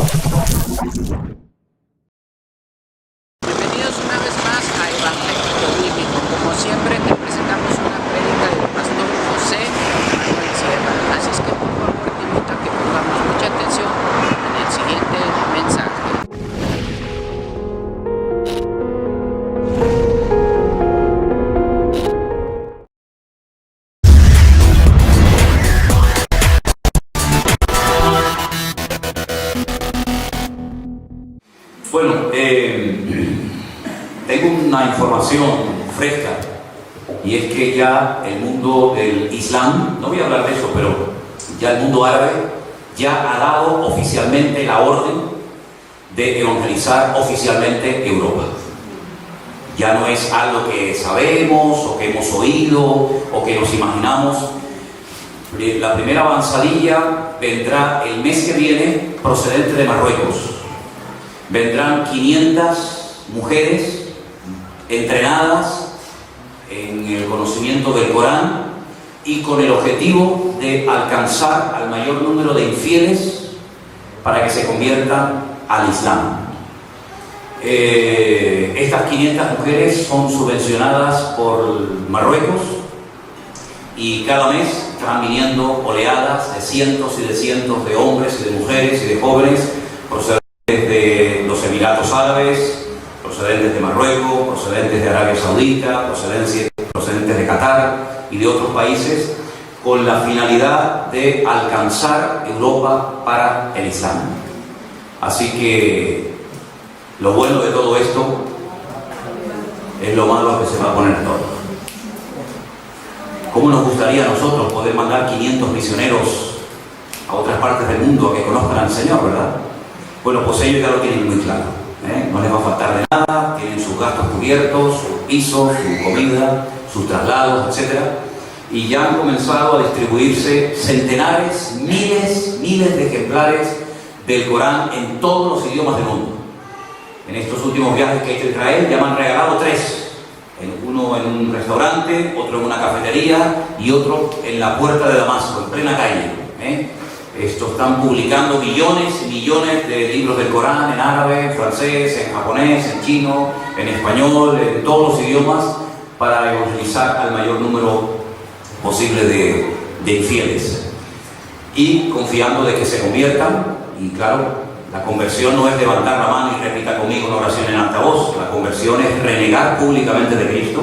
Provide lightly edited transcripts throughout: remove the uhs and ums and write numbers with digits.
Bienvenidos una vez más a Evangelio Bíblico. Como siempre te presentamos una prédica del pastor José Manuel Sierra. Así es que por favor te invito a que pongamos mucha atención en el siguiente mensaje. Bueno, tengo una información fresca y es que ya el mundo del Islam, no voy a hablar de eso, pero ya el mundo árabe ya ha dado oficialmente la orden de evangelizar oficialmente Europa. Ya no es algo que sabemos o que hemos oído o que nos imaginamos. La primera avanzadilla vendrá el mes que viene procedente de Marruecos. Vendrán 500 mujeres entrenadas en el conocimiento del Corán y con el objetivo de alcanzar al mayor número de infieles para que se conviertan al Islam. Estas 500 mujeres son subvencionadas por Marruecos y cada mes están viniendo oleadas de cientos y de cientos de hombres y de mujeres y de jóvenes procedentes de los Emiratos Árabes, procedentes de Marruecos, procedentes de Arabia Saudita, procedentes de Qatar y de otros países, con la finalidad de alcanzar Europa para el Islam. Así que lo bueno de todo esto es lo malo que se va a poner todo. ¿Cómo nos gustaría a nosotros poder mandar 500 misioneros a otras partes del mundo a que conozcan al Señor, verdad? Bueno, pues ellos ya lo tienen muy claro, no les va a faltar de nada, tienen sus gastos cubiertos, sus pisos, su comida, sus traslados, etc. Y ya han comenzado a distribuirse centenares, miles de ejemplares del Corán en todos los idiomas del mundo. En estos últimos viajes que he hecho a Israel ya me han regalado 3. Uno en un restaurante, otro en una cafetería y otro en la puerta de Damasco, en plena calle. Están publicando millones y millones de libros del Corán en árabe, en francés, en japonés, en chino, en español, en todos los idiomas, para evangelizar al mayor número posible de infieles. Y confiando de que se conviertan, y claro, la conversión no es levantar la mano y repita conmigo una oración en alta voz. La conversión es renegar públicamente de Cristo.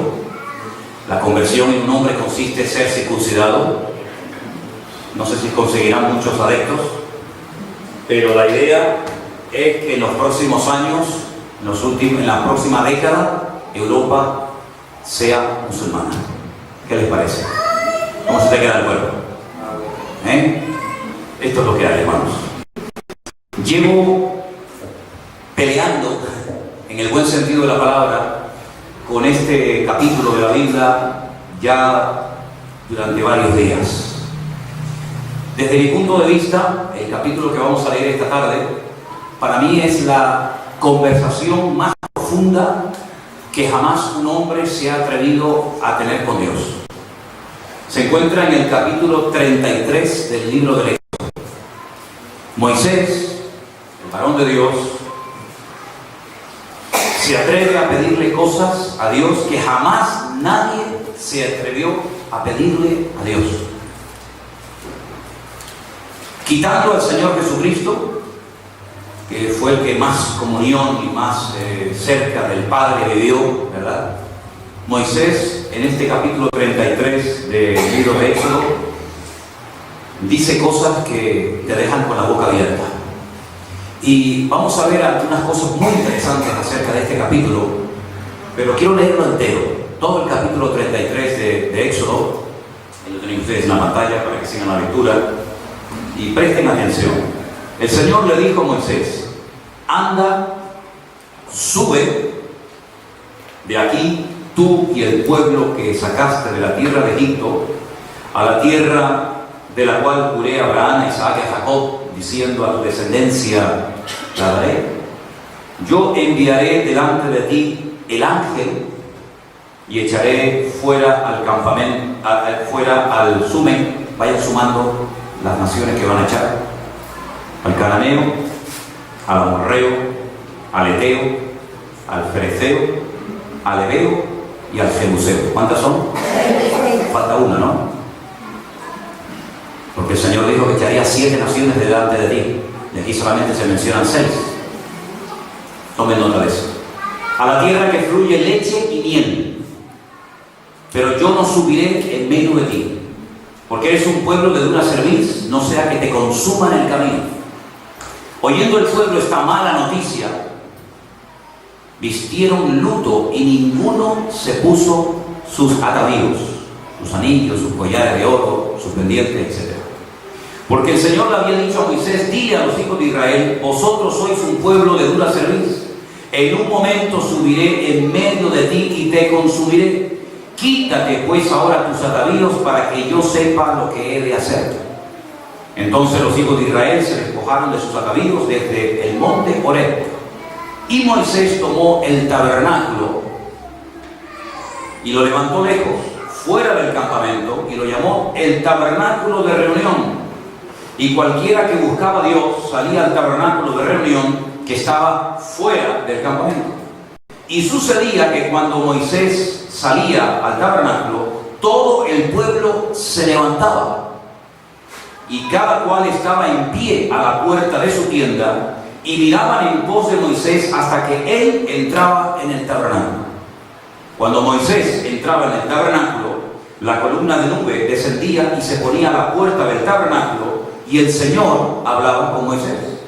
La conversión en un hombre consiste en ser circuncidado. No sé si conseguirán muchos adeptos, pero la idea es que en los próximos años, en la próxima década, Europa sea musulmana. ¿Qué les parece? ¿Cómo se te queda el cuerpo? Esto es lo que hay, hermanos. Llevo peleando, en el buen sentido de la palabra, con este capítulo de la Biblia ya durante varios días. Desde mi punto de vista, el capítulo que vamos a leer esta tarde, para mí es la conversación más profunda que jamás un hombre se ha atrevido a tener con Dios. Se encuentra en el capítulo 33 del libro del Éxodo. Moisés, el varón de Dios, se atreve a pedirle cosas a Dios que jamás nadie se atrevió a pedirle a Dios. Quitando al Señor Jesucristo, que fue el que más comunión y más cerca del Padre vivió, ¿verdad? Moisés, en este capítulo 33 del libro de Éxodo, dice cosas que te dejan con la boca abierta. Y vamos a ver algunas cosas muy interesantes acerca de este capítulo, pero quiero leerlo entero, todo el capítulo 33 de Éxodo. Lo tienen ustedes en la pantalla para que sigan la lectura. Y presten atención. El Señor le dijo a Moisés: anda, sube de aquí tú y el pueblo que sacaste de la tierra de Egipto a la tierra de la cual juré a Abraham, a Isaac y a Jacob, diciendo: a tu descendencia la daré. Yo enviaré delante de ti el ángel y echaré fuera al campamento, fuera al sumen. Vayan sumando las naciones que van a echar: al cananeo, al amorreo, al eteo, al fereceo, al heveo y al jebuseo. ¿Cuántas son? Falta una, ¿no? Porque el Señor dijo que echaría 7 naciones delante de ti. Y aquí solamente se mencionan 6. Tomen nota de eso. A la tierra que fluye leche y miel. Pero yo no subiré en medio de ti, porque eres un pueblo de dura cerviz, no sea que te consuman el camino. Oyendo el pueblo esta mala noticia, vistieron luto y ninguno se puso sus atavíos, sus anillos, sus collares de oro, sus pendientes, etc. Porque el Señor le había dicho a Moisés: dile a los hijos de Israel, vosotros sois un pueblo de dura cerviz. En un momento subiré en medio de ti y te consumiré. Quítate pues ahora tus atavíos para que yo sepa lo que he de hacer. Entonces los hijos de Israel se despojaron de sus atavíos desde el monte Horeb. Y Moisés tomó el tabernáculo y lo levantó lejos, fuera del campamento, y lo llamó el tabernáculo de reunión. Y cualquiera que buscaba a Dios salía al tabernáculo de reunión que estaba fuera del campamento. Y sucedía que cuando Moisés salía al tabernáculo, todo el pueblo se levantaba y cada cual estaba en pie a la puerta de su tienda y miraban en pos de Moisés hasta que él entraba en el tabernáculo. Cuando Moisés entraba en el tabernáculo, la columna de nube descendía y se ponía a la puerta del tabernáculo y el Señor hablaba con Moisés.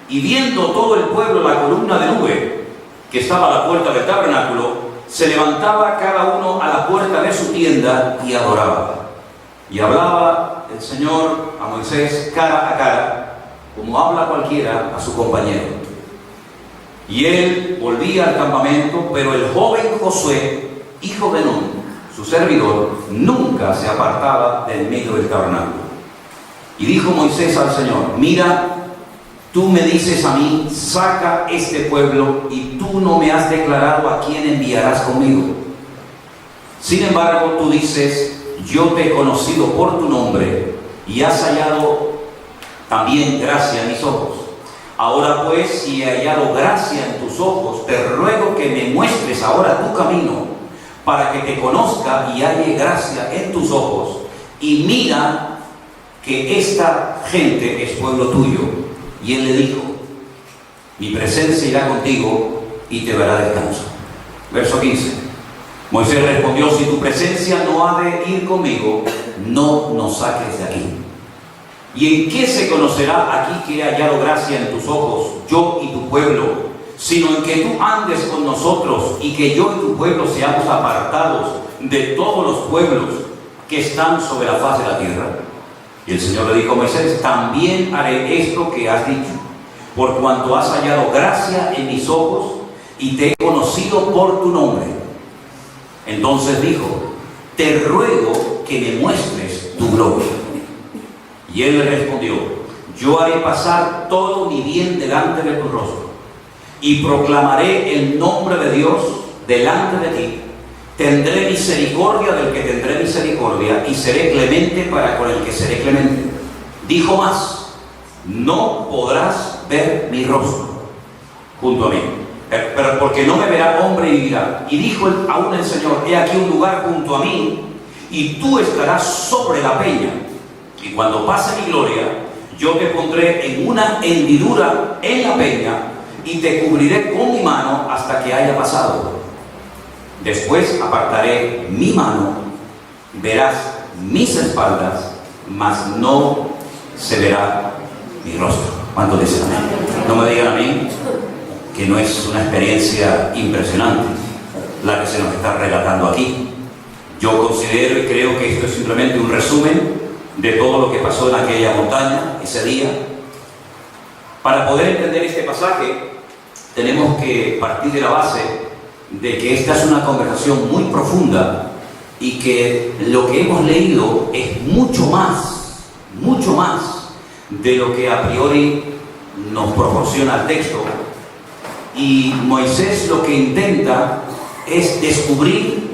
Y viendo todo el pueblo la columna de nube que estaba a la puerta del tabernáculo, se levantaba cada uno a la puerta de su tienda y adoraba. Y hablaba el Señor a Moisés cara a cara, como habla cualquiera a su compañero. Y él volvía al campamento, pero el joven Josué, hijo de Nun, su servidor, nunca se apartaba del medio del tabernáculo. Y dijo Moisés al Señor: mira, tú me dices a mí, saca este pueblo, y tú no me has declarado a quién enviarás conmigo. Sin embargo, tú dices: yo te he conocido por tu nombre, y has hallado también gracia en mis ojos. Ahora pues, si he hallado gracia en tus ojos, te ruego que me muestres ahora tu camino, para que te conozca y halle gracia en tus ojos, y mira que esta gente es pueblo tuyo. Y él le dijo: mi presencia irá contigo y te dará descanso. Verso 15. Moisés respondió: si tu presencia no ha de ir conmigo, no nos saques de aquí. ¿Y en qué se conocerá aquí que he hallado gracia en tus ojos, yo y tu pueblo, sino en que tú andes con nosotros y que yo y tu pueblo seamos apartados de todos los pueblos que están sobre la faz de la tierra? Y el Señor le dijo a Moisés: también haré esto que has dicho, por cuanto has hallado gracia en mis ojos y te he conocido por tu nombre. Entonces dijo: te ruego que me muestres tu gloria. Y él le respondió: yo haré pasar todo mi bien delante de tu rostro, y proclamaré el nombre de Dios delante de ti. Tendré misericordia del que tendré misericordia, y seré clemente para con el que seré clemente. Dijo más: no podrás ver mi rostro junto a mí, pero porque no me verá hombre y vivirá. Y dijo aún el Señor: he aquí un lugar junto a mí, y tú estarás sobre la peña. Y cuando pase mi gloria, yo te pondré en una hendidura en la peña, y te cubriré con mi mano hasta que haya pasado. Después apartaré mi mano, verás mis espaldas, mas no se verá mi rostro. ¿Cuántos dicen amén? No me digan a mí que no es una experiencia impresionante la que se nos está relatando aquí. Yo considero y creo que esto es simplemente un resumen de todo lo que pasó en aquella montaña ese día. Para poder entender este pasaje, tenemos que partir de la base de que esta es una conversación muy profunda y que lo que hemos leído es mucho más de lo que a priori nos proporciona el texto. Y Moisés lo que intenta es descubrir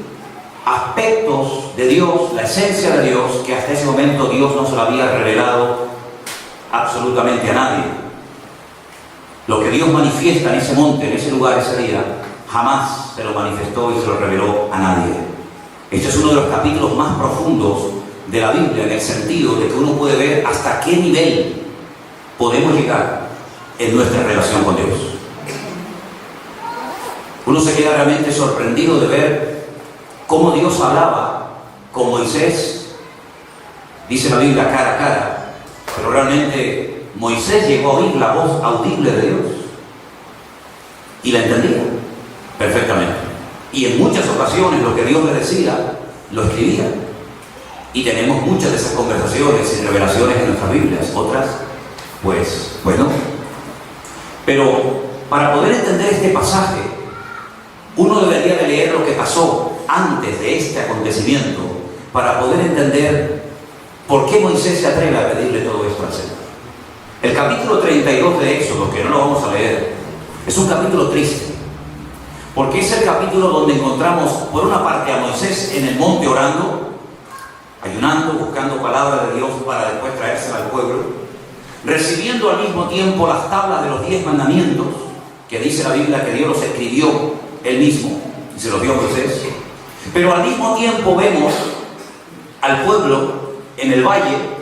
aspectos de Dios, la esencia de Dios, que hasta ese momento Dios no se lo había revelado absolutamente a nadie. Lo que Dios manifiesta en ese monte, en ese lugar, ese día, jamás se lo manifestó y se lo reveló a nadie. Este es uno de los capítulos más profundos de la Biblia, en el sentido de que uno puede ver hasta qué nivel podemos llegar en nuestra relación con Dios. Uno se queda realmente sorprendido de ver cómo Dios hablaba con Moisés, dice la Biblia, cara a cara, pero realmente Moisés llegó a oír la voz audible de Dios y la entendía perfectamente. Y en muchas ocasiones lo que Dios le decía, lo escribía. Y tenemos muchas de esas conversaciones y revelaciones en nuestras Biblias. Otras, pues no. Pero para poder entender este pasaje, uno debería de leer lo que pasó antes de este acontecimiento para poder entender por qué Moisés se atreve a pedirle todo esto al Señor. El capítulo 32 de Éxodo, que no lo vamos a leer, es un capítulo triste, porque es el capítulo donde encontramos, por una parte, a Moisés en el monte orando, ayunando, buscando palabra de Dios para después traérsela al pueblo, recibiendo al mismo tiempo las tablas de los 10 mandamientos, que dice la Biblia que Dios los escribió él mismo y se los dio a Moisés. Pero al mismo tiempo vemos al pueblo en el valle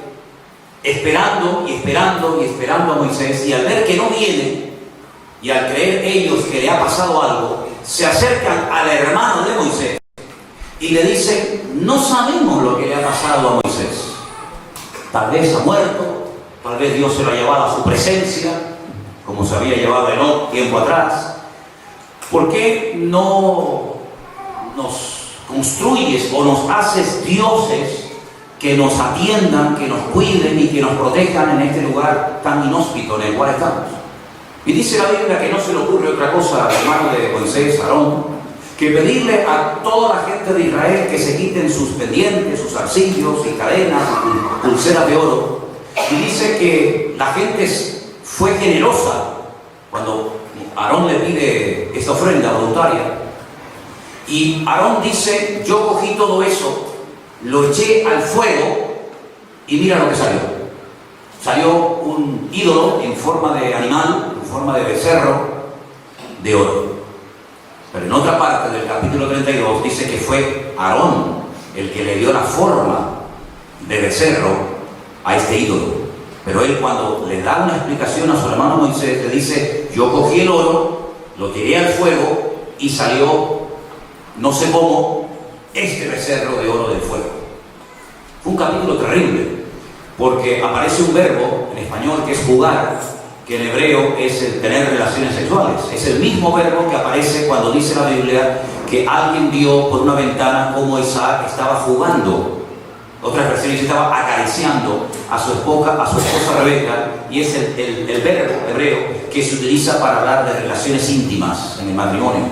esperando y esperando y esperando a Moisés, y al ver que no viene y al creer ellos que le ha pasado algo, se acercan al hermano de Moisés y le dicen: no sabemos lo que le ha pasado a Moisés, tal vez ha muerto, tal vez Dios se lo ha llevado a su presencia como se había llevado Enoc tiempo atrás. ¿Por qué no nos construyes o nos haces dioses que nos atiendan, que nos cuiden y que nos protejan en este lugar tan inhóspito en el cual estamos? Y dice la Biblia que no se le ocurre otra cosa al hermano de Moisés, Aarón, que pedirle a toda la gente de Israel que se quiten sus pendientes, sus zarcillos y cadenas y pulseras de oro. Y dice que la gente fue generosa cuando Aarón le pide esta ofrenda voluntaria. Y Aarón dice: yo cogí todo eso, lo eché al fuego y mira lo que salió. Salió un ídolo en forma de animal, en forma de becerro, de oro. Pero en otra parte del capítulo 32 dice que fue Aarón el que le dio la forma de becerro a este ídolo. Pero él, cuando le da una explicación a su hermano Moisés, le dice: yo cogí el oro, lo tiré al fuego y salió, no sé cómo, este becerro de oro del fuego. Fue un capítulo terrible, porque aparece un verbo en español que es jugar, que en hebreo es el tener relaciones sexuales. Es el mismo verbo que aparece cuando dice la Biblia que alguien vio por una ventana cómo Isaac estaba jugando. Otras versiones estaba acariciando a su esposa Rebeca, y es el verbo hebreo que se utiliza para hablar de relaciones íntimas en el matrimonio.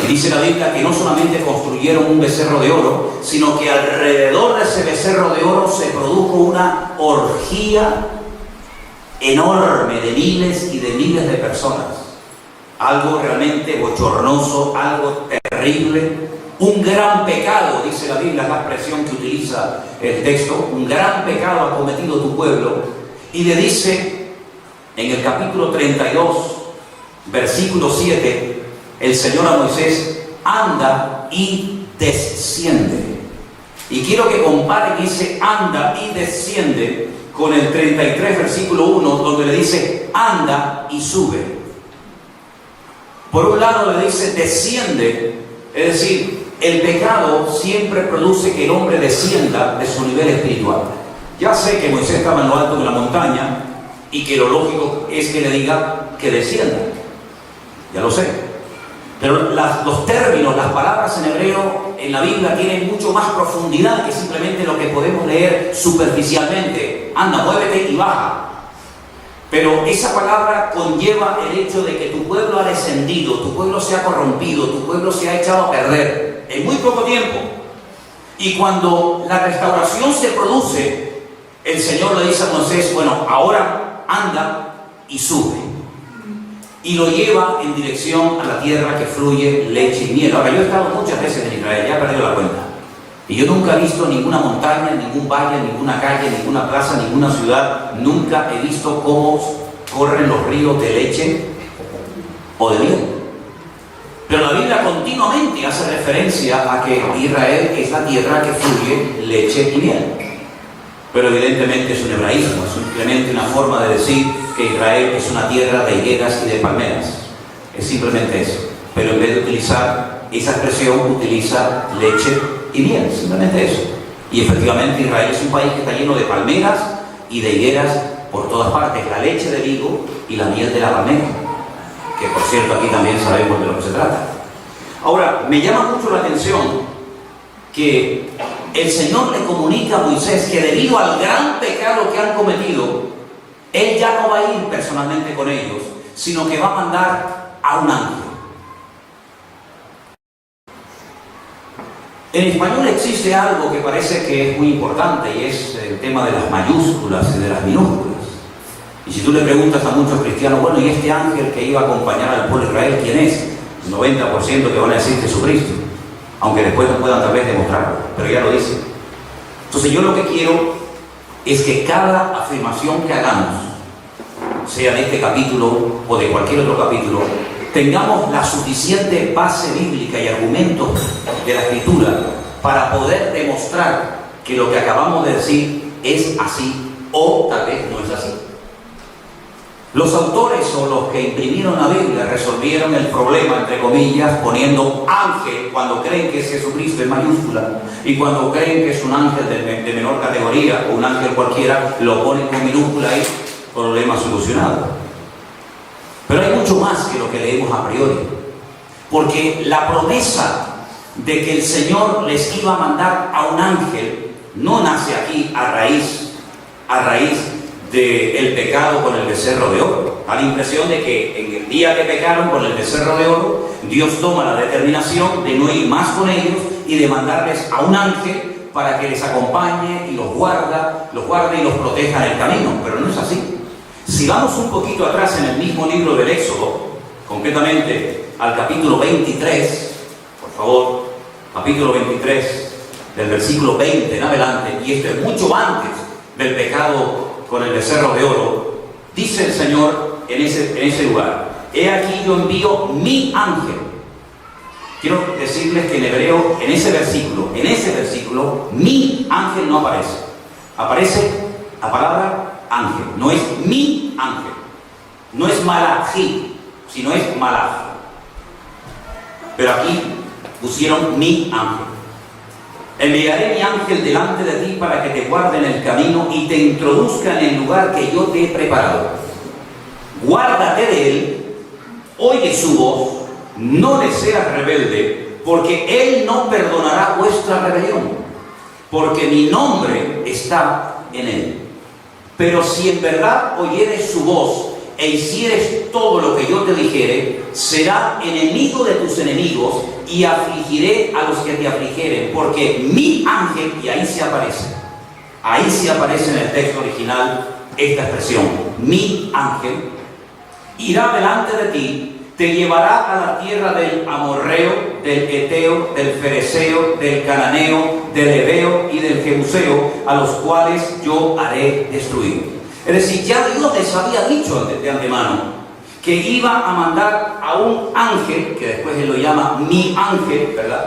Y dice la Biblia que no solamente construyeron un becerro de oro, sino que alrededor de ese becerro de oro se produjo una orgía enorme de miles y de miles de personas. Algo realmente bochornoso, algo terrible. Un gran pecado, dice la Biblia, es la expresión que utiliza el texto. Un gran pecado ha cometido tu pueblo. Y le dice en el capítulo 32, versículo 7, el Señor a Moisés: anda y desciende. Y quiero que comparen ese anda y desciende con el 33, versículo 1, donde le dice: anda y sube. Por un lado le dice desciende, es decir, el pecado siempre produce que el hombre descienda de su nivel espiritual. Ya sé que Moisés estaba en lo alto de la montaña y que lo lógico es que le diga que descienda. Ya lo sé. Pero los términos, las palabras en hebreo en la Biblia tienen mucho más profundidad que simplemente lo que podemos leer superficialmente. Anda, muévete y baja. Pero esa palabra conlleva el hecho de que tu pueblo ha descendido, tu pueblo se ha corrompido, tu pueblo se ha echado a perder en muy poco tiempo. Y cuando la restauración se produce, el Señor le dice a Moisés: bueno, ahora anda y sube. Y lo lleva en dirección a la tierra que fluye leche y miel. Ahora, yo he estado muchas veces en Israel, ya he perdido la cuenta. Y yo nunca he visto ninguna montaña, ningún valle, ninguna calle, ninguna plaza, ninguna ciudad. Nunca he visto cómo corren los ríos de leche o de miel. Pero la Biblia continuamente hace referencia a que Israel es la tierra que fluye leche y miel. Pero evidentemente es un hebraísmo, es simplemente una forma de decir que Israel es una tierra de higueras y de palmeras. Es simplemente eso. Pero en vez de utilizar esa expresión, utiliza leche y miel, simplemente eso. Y efectivamente Israel es un país que está lleno de palmeras y de higueras por todas partes, la leche del higo y la miel de la palmera, que por cierto aquí también sabemos de lo que se trata. Ahora, me llama mucho la atención que el Señor le comunica a Moisés que debido al gran pecado que han cometido, Él ya no va a ir personalmente con ellos, sino que va a mandar a un ángel. En español existe algo que parece que es muy importante y es el tema de las mayúsculas y de las minúsculas. Y si tú le preguntas a muchos cristianos, bueno, ¿y este ángel que iba a acompañar al pueblo de Israel, quién es? El 90% que van a decir Jesucristo, aunque después no puedan tal vez demostrarlo, pero ya lo dicen. Entonces yo lo que quiero es que cada afirmación que hagamos, sea de este capítulo o de cualquier otro capítulo, tengamos la suficiente base bíblica y argumentos de la Escritura para poder demostrar que lo que acabamos de decir es así o tal vez no es así. Los autores o los que imprimieron la Biblia resolvieron el problema, entre comillas, poniendo ángel cuando creen que es Jesucristo en mayúscula, y cuando creen que es un ángel de menor categoría o un ángel cualquiera, lo ponen con minúscula y problema solucionado. Pero hay mucho más que lo que leemos a priori, porque la promesa de que el Señor les iba a mandar a un ángel no nace aquí a raíz del pecado con el becerro de oro. Da la impresión de que en el día que pecaron con el becerro de oro, Dios toma la determinación de no ir más con ellos y de mandarles a un ángel para que les acompañe y los guarde y los proteja en el camino. Pero no es así. Si vamos un poquito atrás en el mismo libro del Éxodo, concretamente al capítulo 23, por favor, capítulo 23, del versículo 20 en adelante, y esto es mucho antes del pecado con el becerro de oro, dice el Señor en ese lugar: he aquí yo envío mi ángel. Quiero decirles que en hebreo, en ese versículo, mi ángel no aparece. Aparece la palabra ángel, no es mi ángel, no es malají, sino es malaj. Pero aquí pusieron mi ángel. Enviaré mi ángel delante de ti para que te guarde en el camino y te introduzca en el lugar que yo te he preparado. Guárdate de él, oye su voz, no le seas rebelde, porque él no perdonará vuestra rebelión, porque mi nombre está en él. Pero si en verdad oyeres su voz e hicieres todo lo que yo te dijere, será enemigo de tus enemigos y afligiré a los que te afligieren, porque mi ángel, y ahí se aparece en el texto original esta expresión, mi ángel, irá delante de ti, te llevará a la tierra del amorreo, del eteo, del fereceo, del cananeo, del heveo y del jebuseo, a los cuales yo haré destruir. Es decir, ya Dios les había dicho de antemano que iba a mandar a un ángel, que después él lo llama mi ángel, ¿verdad?,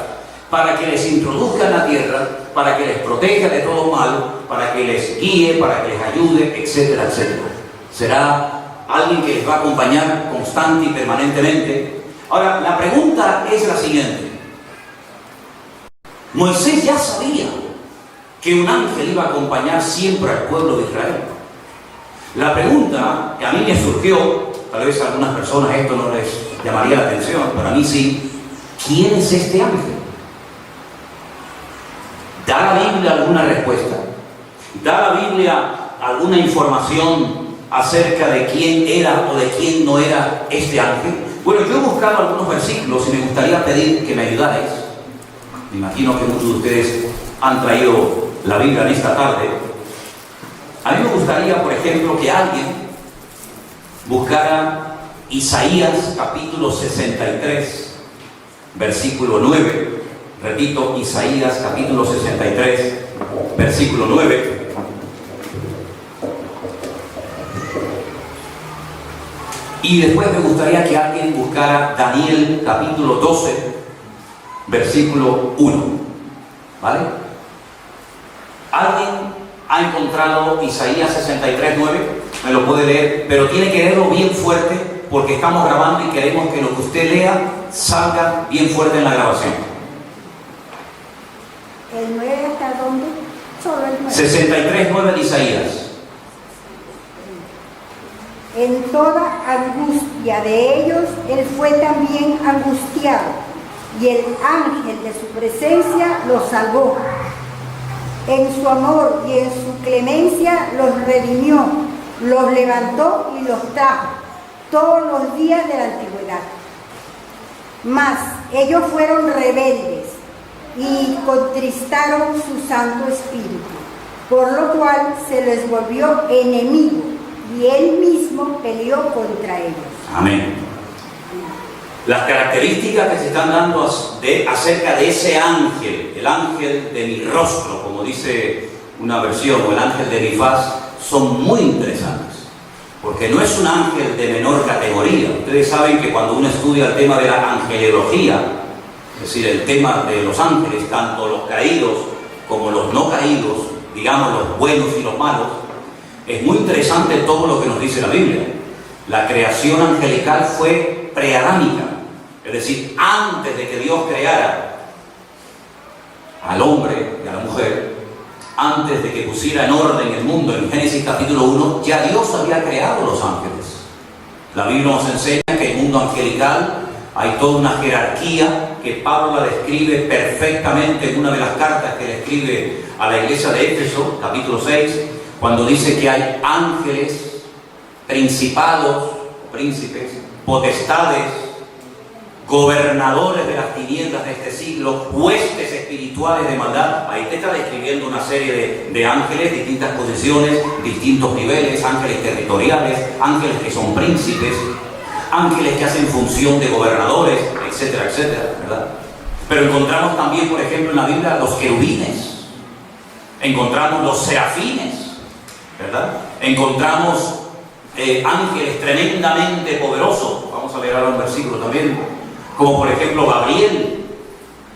para que les introduzca en la tierra, para que les proteja de todo mal, para que les guíe, para que les ayude, etcétera, etcétera. Será alguien que les va a acompañar constante y permanentemente. Ahora, la pregunta es la siguiente. Moisés ya sabía que un ángel iba a acompañar siempre al pueblo de Israel. La pregunta que a mí me surgió, tal vez a algunas personas esto no les llamaría la atención, pero a mí sí: ¿quién es este ángel? ¿Da la Biblia alguna respuesta? ¿Da la Biblia alguna información acerca de quién era o de quién no era este ángel? Bueno, yo he buscado algunos versículos y me gustaría pedir que me ayudarais. Me imagino que muchos de ustedes han traído la Biblia en esta tarde. A mí me gustaría, por ejemplo, que alguien buscara Isaías capítulo 63, versículo 9. Repito, Isaías capítulo 63, versículo 9. Y después me gustaría que alguien buscara Daniel capítulo 12, versículo 1. ¿Vale? ¿Alguien ha encontrado Isaías 63, 9? Me lo puede leer, pero tiene que leerlo bien fuerte porque estamos grabando y queremos que lo que usted lea salga bien fuerte en la grabación. ¿El 9 hasta dónde? Solo el 9. 63, 9 de Isaías. En toda angustia de ellos, él fue también angustiado, y el ángel de su presencia los salvó. En su amor y en su clemencia los redimió, los levantó y los trajo todos los días de la antigüedad. Mas ellos fueron rebeldes y contristaron su Santo Espíritu, por lo cual se les volvió enemigo, y él mismo peleó contra ellos. Amén. Las características que se están dando acerca de ese ángel, el ángel de mi rostro, como dice una versión, o el ángel de mi faz, son muy interesantes. Porque no es un ángel de menor categoría. Ustedes saben que cuando uno estudia el tema de la angelología, es decir, el tema de los ángeles, tanto los caídos como los no caídos, digamos los buenos y los malos, es muy interesante todo lo que nos dice la Biblia. La creación angelical fue preadámica, es decir, antes de que Dios creara al hombre y a la mujer, antes de que pusiera en orden el mundo, en Génesis capítulo 1, ya Dios había creado los ángeles. La Biblia nos enseña que el mundo angelical hay toda una jerarquía que Pablo la describe perfectamente en una de las cartas que le escribe a la iglesia de Éfeso, capítulo 6, cuando dice que hay ángeles, principados, príncipes, potestades, gobernadores de las tinieblas de este siglo, huestes espirituales de maldad. Ahí te está describiendo una serie de ángeles, distintas posiciones, distintos niveles, ángeles territoriales, ángeles que son príncipes, ángeles que hacen función de gobernadores, etcétera, etcétera, ¿verdad? Pero encontramos también, por ejemplo, en la Biblia los querubines, encontramos los serafines, ¿verdad? Encontramos ángeles tremendamente poderosos. Vamos a leer ahora un versículo también, como por ejemplo Gabriel,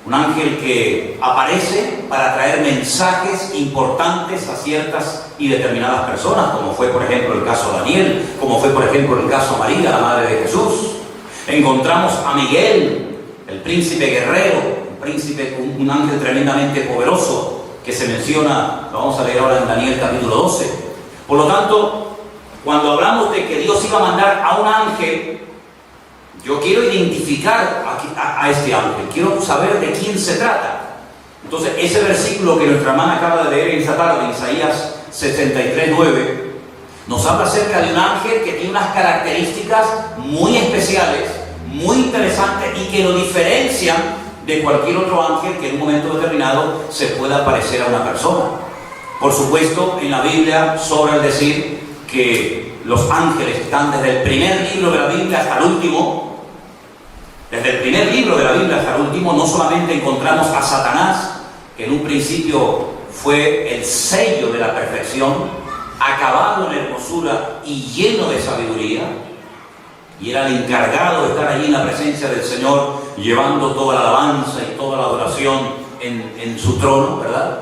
un ángel que aparece para traer mensajes importantes a ciertas y determinadas personas, como fue por ejemplo el caso de Daniel, como fue por ejemplo el caso de María, la madre de Jesús. Encontramos a Miguel, el príncipe guerrero, un ángel tremendamente poderoso que se menciona, lo vamos a leer ahora en Daniel capítulo 12. Por lo tanto, cuando hablamos de que Dios iba a mandar a un ángel, yo quiero identificar a este ángel, quiero saber de quién se trata. Entonces, ese versículo que nuestra hermana acaba de leer esta tarde, en Isaías 63, 9, nos habla acerca de un ángel que tiene unas características muy especiales, muy interesantes y que lo diferencian de cualquier otro ángel que en un momento determinado se pueda parecer a una persona. Por supuesto, en la Biblia sobra el decir que los ángeles están desde el primer libro de la Biblia hasta el último. Desde el primer libro de la Biblia hasta el último no solamente encontramos a Satanás, que en un principio fue el sello de la perfección, acabado en hermosura y lleno de sabiduría, y era el encargado de estar allí en la presencia del Señor, llevando toda la alabanza y toda la adoración en su trono, ¿verdad?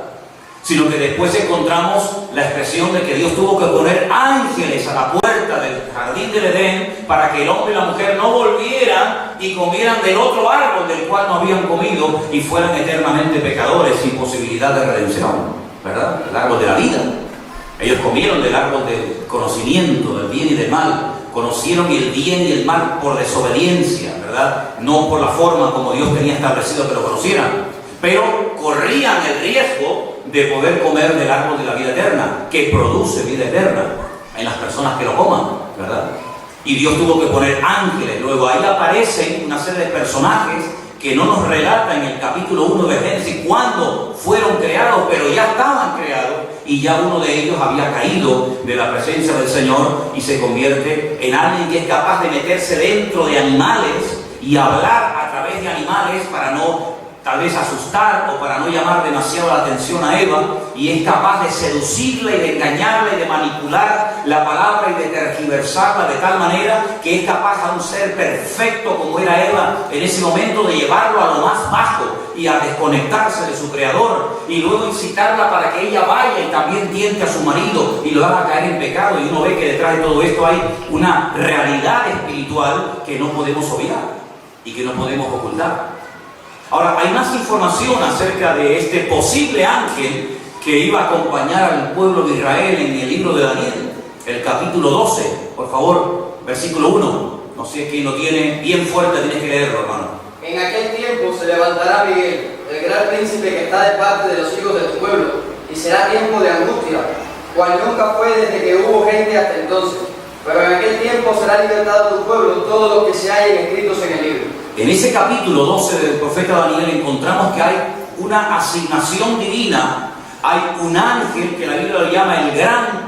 Sino que después encontramos la expresión de que Dios tuvo que poner ángeles a la puerta del jardín del Edén para que el hombre y la mujer no volvieran y comieran del otro árbol del cual no habían comido y fueran eternamente pecadores sin posibilidad de redención, ¿verdad? El árbol de la vida. Ellos comieron del árbol del conocimiento del bien y del mal, conocieron el bien y el mal por desobediencia, ¿verdad? No por la forma como Dios tenía establecido que lo conocieran, pero corrían el riesgo de poder comer del árbol de la vida eterna, que produce vida eterna en las personas que lo coman, ¿verdad? Y Dios tuvo que poner ángeles. Luego ahí aparecen una serie de personajes que no nos relata en el capítulo 1 de Génesis cuándo fueron creados, pero ya estaban creados y ya uno de ellos había caído de la presencia del Señor y se convierte en alguien que es capaz de meterse dentro de animales y hablar a través de animales para no tal vez asustar o para no llamar demasiado la atención a Eva, y es capaz de seducirla y de engañarla y de manipular la palabra y de tergiversarla de tal manera que es capaz a un ser perfecto como era Eva en ese momento de llevarlo a lo más bajo y a desconectarse de su creador, y luego incitarla para que ella vaya y también tiente a su marido y lo haga caer en pecado. Y uno ve que detrás de todo esto hay una realidad espiritual que no podemos obviar y que no podemos ocultar. Ahora, hay más información acerca de este posible ángel que iba a acompañar al pueblo de Israel en el libro de Daniel, el capítulo 12, por favor, versículo 1. No sé quién lo tiene bien fuerte, tienes que leerlo, hermano. En aquel tiempo se levantará Miguel, el gran príncipe que está de parte de los hijos de tu pueblo, y será tiempo de angustia, cual nunca fue desde que hubo gente hasta entonces. Pero en aquel tiempo será libertado tu pueblo todo lo que se hallen escritos en el libro. En ese capítulo 12 del profeta Daniel encontramos que hay una asignación divina. Hay un ángel que la Biblia lo llama el gran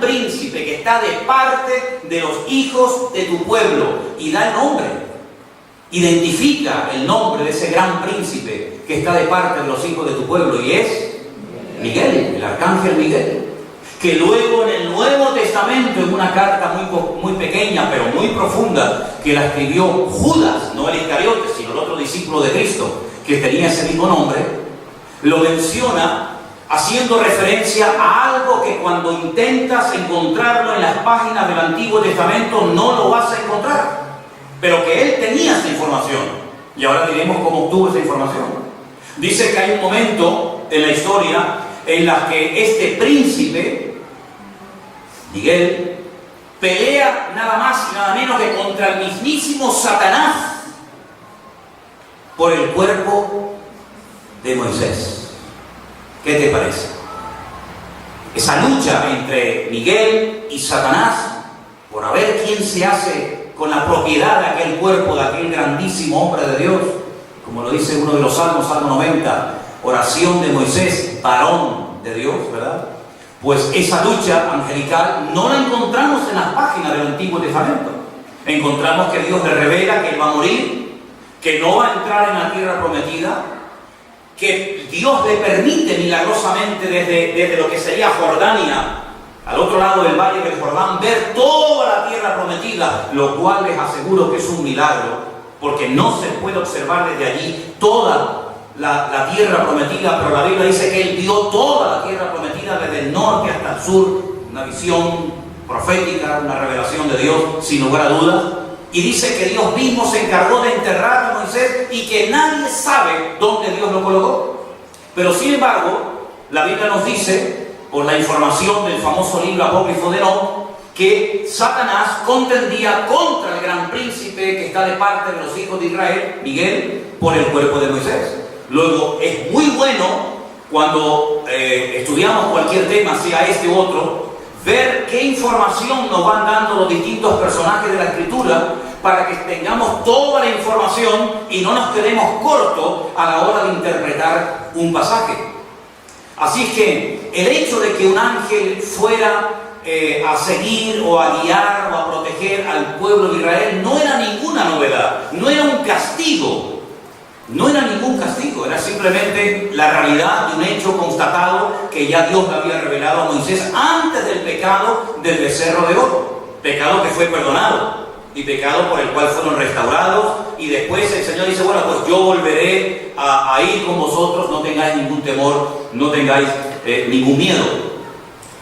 príncipe que está de parte de los hijos de tu pueblo, y da el nombre, identifica el nombre de ese gran príncipe que está de parte de los hijos de tu pueblo, y es Miguel, el arcángel Miguel, que luego en el Nuevo Testamento, en una carta muy pequeña pero muy profunda, que la escribió Judas, no el Iscariote, sino el otro discípulo de Cristo, que tenía ese mismo nombre, lo menciona haciendo referencia a algo que cuando intentas encontrarlo en las páginas del Antiguo Testamento no lo vas a encontrar, pero que él tenía esa información, y ahora diremos cómo obtuvo esa información. Dice que hay un momento en la historia en la que este príncipe Miguel pelea nada más y nada menos que contra el mismísimo Satanás por el cuerpo de Moisés. ¿Qué te parece? Esa lucha entre Miguel y Satanás por a ver quién se hace con la propiedad de aquel cuerpo, de aquel grandísimo hombre de Dios, como lo dice uno de los salmos, Salmo 90, oración de Moisés, varón de Dios, ¿verdad? Pues esa lucha angelical no la encontramos en las páginas del Antiguo Testamento. Encontramos que Dios le revela que él va a morir, que no va a entrar en la tierra prometida, que Dios le permite milagrosamente desde lo que sería Jordania, al otro lado del valle del Jordán, ver toda la tierra prometida, lo cual les aseguro que es un milagro, porque no se puede observar desde allí toda la tierra prometida, pero la Biblia dice que él vio toda la tierra prometida desde el norte hasta el sur, una visión profética, una revelación de Dios, sin lugar a dudas. Y dice que Dios mismo se encargó de enterrar a Moisés y que nadie sabe dónde Dios lo colocó. Pero sin embargo, la Biblia nos dice, por la información del famoso libro apócrifo de Enoc, que Satanás contendía contra el gran príncipe que está de parte de los hijos de Israel, Miguel, por el cuerpo de Moisés. Luego, es muy bueno cuando estudiamos cualquier tema, sea este u otro, ver qué información nos van dando los distintos personajes de la Escritura para que tengamos toda la información y no nos quedemos cortos a la hora de interpretar un pasaje. Así es que el hecho de que un ángel fuera a seguir o a guiar o a proteger al pueblo de Israel no era ninguna novedad, no era un castigo. No era ningún castigo, era simplemente la realidad de un hecho constatado que ya Dios le había revelado a Moisés antes del pecado del becerro de oro. Pecado que fue perdonado y pecado por el cual fueron restaurados. Y después el Señor dice, bueno, pues yo volveré a ir con vosotros, no tengáis ningún temor, no tengáis ningún miedo.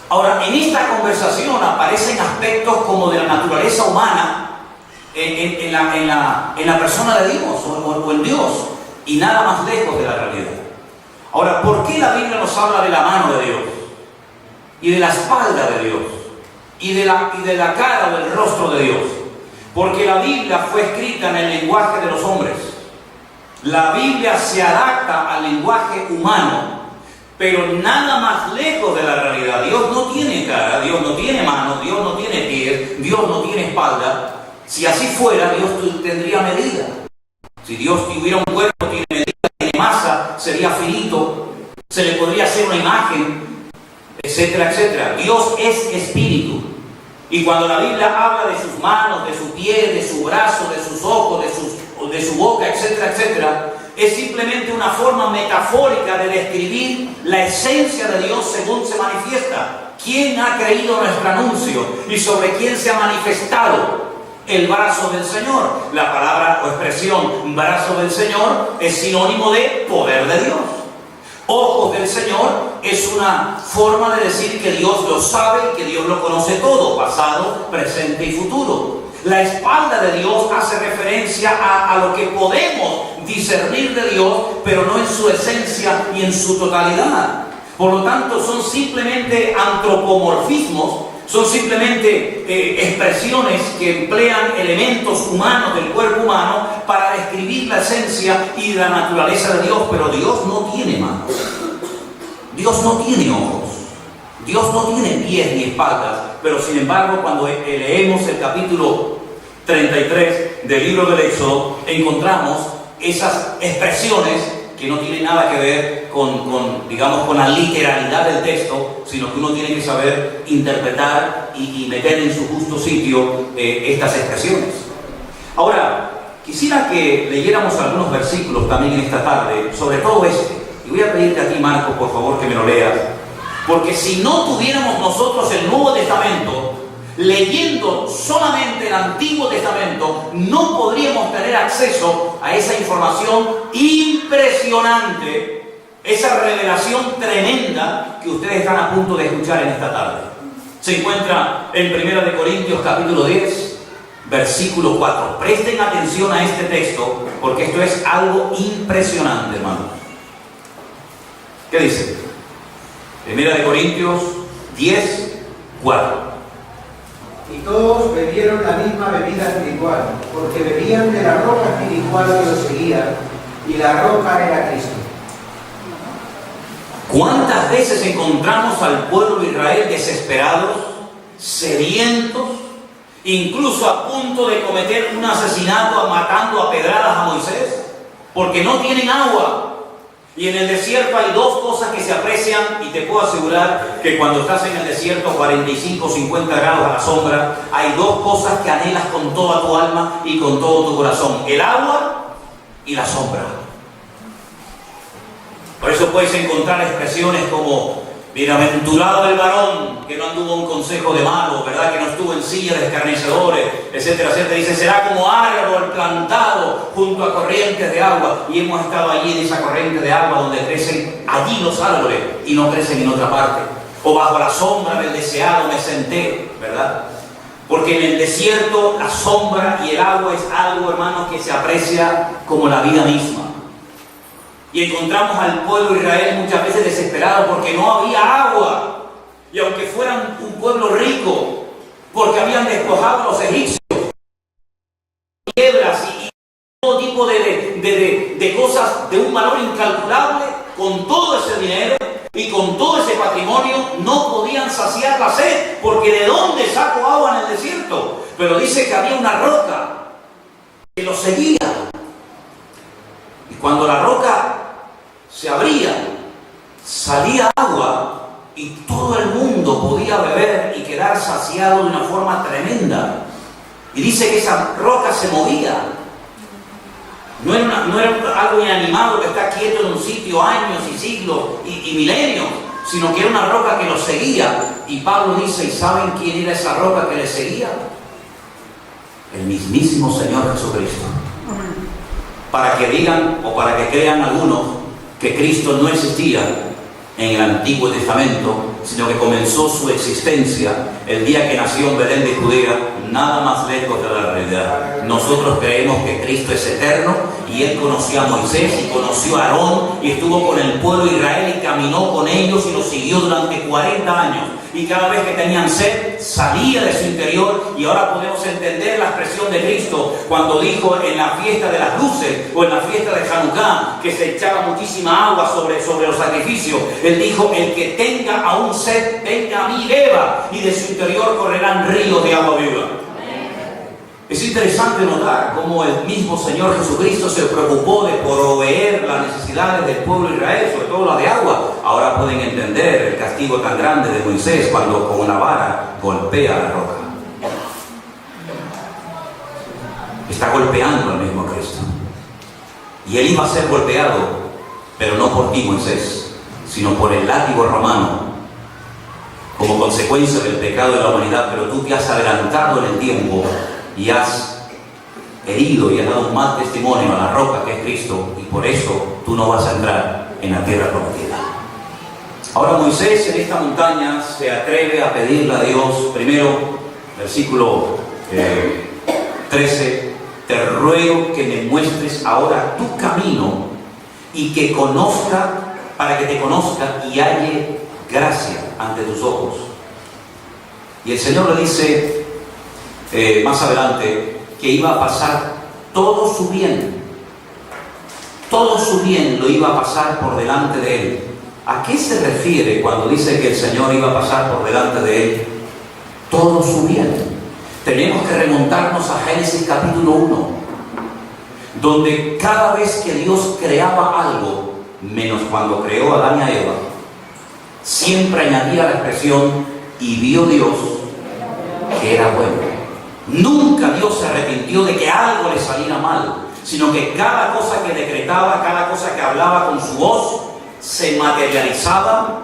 Ahora, en esta conversación aparecen aspectos como de la naturaleza humana en la persona de Dios o en Dios, y nada más lejos de la realidad. Ahora, ¿por qué la Biblia nos habla de la mano de Dios y de la espalda de Dios y de la cara o del rostro de Dios? Porque la Biblia fue escrita en el lenguaje de los hombres. La Biblia se adapta al lenguaje humano, pero nada más lejos de la realidad. Dios no tiene cara, Dios no tiene manos, Dios no tiene pies, Dios no tiene espalda. Si así fuera, Dios tendría medida. Si Dios tuviera un cuerpo, tiene medida, tiene masa, sería finito, se le podría hacer una imagen, etcétera, etcétera. Dios es espíritu. Y cuando la Biblia habla de sus manos, de sus pies, de su brazo, de sus ojos, de su boca, etcétera, etcétera, es simplemente una forma metafórica de describir la esencia de Dios según se manifiesta. ¿quién ha creído nuestro anuncio? ¿Y sobre quién se ha manifestado el brazo del Señor? La palabra o expresión brazo del Señor es sinónimo de poder de Dios. Ojos del Señor es una forma de decir que Dios lo sabe y que Dios lo conoce todo, pasado, presente y futuro. La espalda de Dios hace referencia a lo que podemos discernir de Dios, pero no en su esencia y en su totalidad. Por lo tanto, son simplemente antropomorfismos, son simplemente expresiones que emplean elementos humanos del cuerpo humano para describir la esencia y la naturaleza de Dios, pero Dios no tiene manos, Dios no tiene ojos, Dios no tiene pies ni espaldas, pero sin embargo cuando leemos el capítulo 33 del libro del Éxodo, encontramos esas expresiones que no tienen nada que ver con la literalidad del texto, sino que uno tiene que saber interpretar y meter en su justo sitio estas expresiones. Ahora, quisiera que leyéramos algunos versículos también en esta tarde, sobre todo este. Y voy a pedirte a ti, Marco, por favor, que me lo leas. Porque si no tuviéramos nosotros el Nuevo Testamento, leyendo solamente el Antiguo Testamento, no podríamos tener acceso a esa información impresionante, esa revelación tremenda que ustedes están a punto de escuchar en esta tarde. Se encuentra en 1 Corintios capítulo 10, versículo 4. Presten atención a este texto, porque esto es algo impresionante, hermanos. ¿Qué dice? 1 Corintios 10, 4. Y todos bebieron la misma bebida espiritual, porque bebían de la roca espiritual que los seguía, y la roca era Cristo. ¿Cuántas veces encontramos al pueblo de Israel desesperados, sedientos, incluso a punto de cometer un asesinato matando a pedradas a Moisés? Porque no tienen agua. Y en el desierto hay dos cosas que se aprecian, y te puedo asegurar que cuando estás en el desierto 45 o 50 grados a la sombra, hay dos cosas que anhelas con toda tu alma y con todo tu corazón: el agua y la sombra. Por eso puedes encontrar expresiones como: bienaventurado el varón que no anduvo en consejo de malos, ¿verdad? Que no estuvo en silla de escarnecedores, etcétera, etcétera. Dice: será como árbol plantado junto a corrientes de agua. Y hemos estado allí en esa corriente de agua donde crecen allí los árboles y no crecen en otra parte. O bajo la sombra del deseado me senté, ¿verdad? Porque en el desierto la sombra y el agua es algo, hermanos, que se aprecia como la vida misma. Y encontramos al pueblo de Israel muchas veces desesperado porque no había agua. Y aunque fueran un pueblo rico, porque habían despojado a los egipcios, quiebras y todo tipo de cosas de un valor incalculable, con todo ese dinero y con todo ese patrimonio, no podían saciar la sed, porque ¿de dónde saco agua en el desierto? Pero dice que había una roca que los seguía. Y cuando la roca se abría, salía agua y todo el mundo podía beber y quedar saciado de una forma tremenda. Y dice que esa roca se movía. No era algo inanimado que está quieto en un sitio años y siglos y milenios, sino que era una roca que los seguía. Y Pablo dice: ¿y saben quién era esa roca que les seguía? El mismísimo Señor Jesucristo. Para que digan o para que crean algunos que Cristo no existía en el Antiguo Testamento, sino que comenzó su existencia el día que nació en Belén de Judea, nada más lejos de la realidad. Nosotros creemos que Cristo es eterno, y Él conoció a Moisés y conoció a Aarón y estuvo con el pueblo de Israel y caminó con ellos y los siguió durante 40 años. Y cada vez que tenían sed, salía de su interior. Y ahora podemos entender la expresión de Cristo cuando dijo en la fiesta de las luces o en la fiesta de Hanukkah que se echaba muchísima agua sobre los sacrificios. Él dijo: el que tenga aún sed, venga a mí, beba, y de su interior correrán ríos de agua viva. Es interesante notar cómo el mismo Señor Jesucristo se preocupó de proveer las necesidades del pueblo de Israel, sobre todo la de agua. Ahora pueden entender el castigo tan grande de Moisés cuando con una vara golpea la roca. Está golpeando al mismo Cristo. Y él iba a ser golpeado, pero no por ti, Moisés, sino por el látigo romano. como consecuencia del pecado de la humanidad, pero tú te has adelantado en el tiempo y has herido y has dado un mal testimonio a la roca que es Cristo, y por eso tú no vas a entrar en la tierra prometida. Ahora Moisés en esta montaña se atreve a pedirle a Dios, primero, versículo 13, te ruego que me muestres ahora tu camino y que conozca, para que te conozca y halle gracia ante tus ojos. Y el Señor le dice más adelante que iba a pasar todo su bien lo iba a pasar por delante de él. ¿A qué se refiere cuando dice que el Señor iba a pasar por delante de él todo su bien? Tenemos que remontarnos a Génesis capítulo 1, donde cada vez que Dios creaba algo, menos cuando creó a Adán y a Eva, siempre añadía la expresión, y vio Dios que era bueno. Nunca Dios se arrepintió de que algo le saliera mal, sino que cada cosa que decretaba, cada cosa que hablaba con su voz, se materializaba,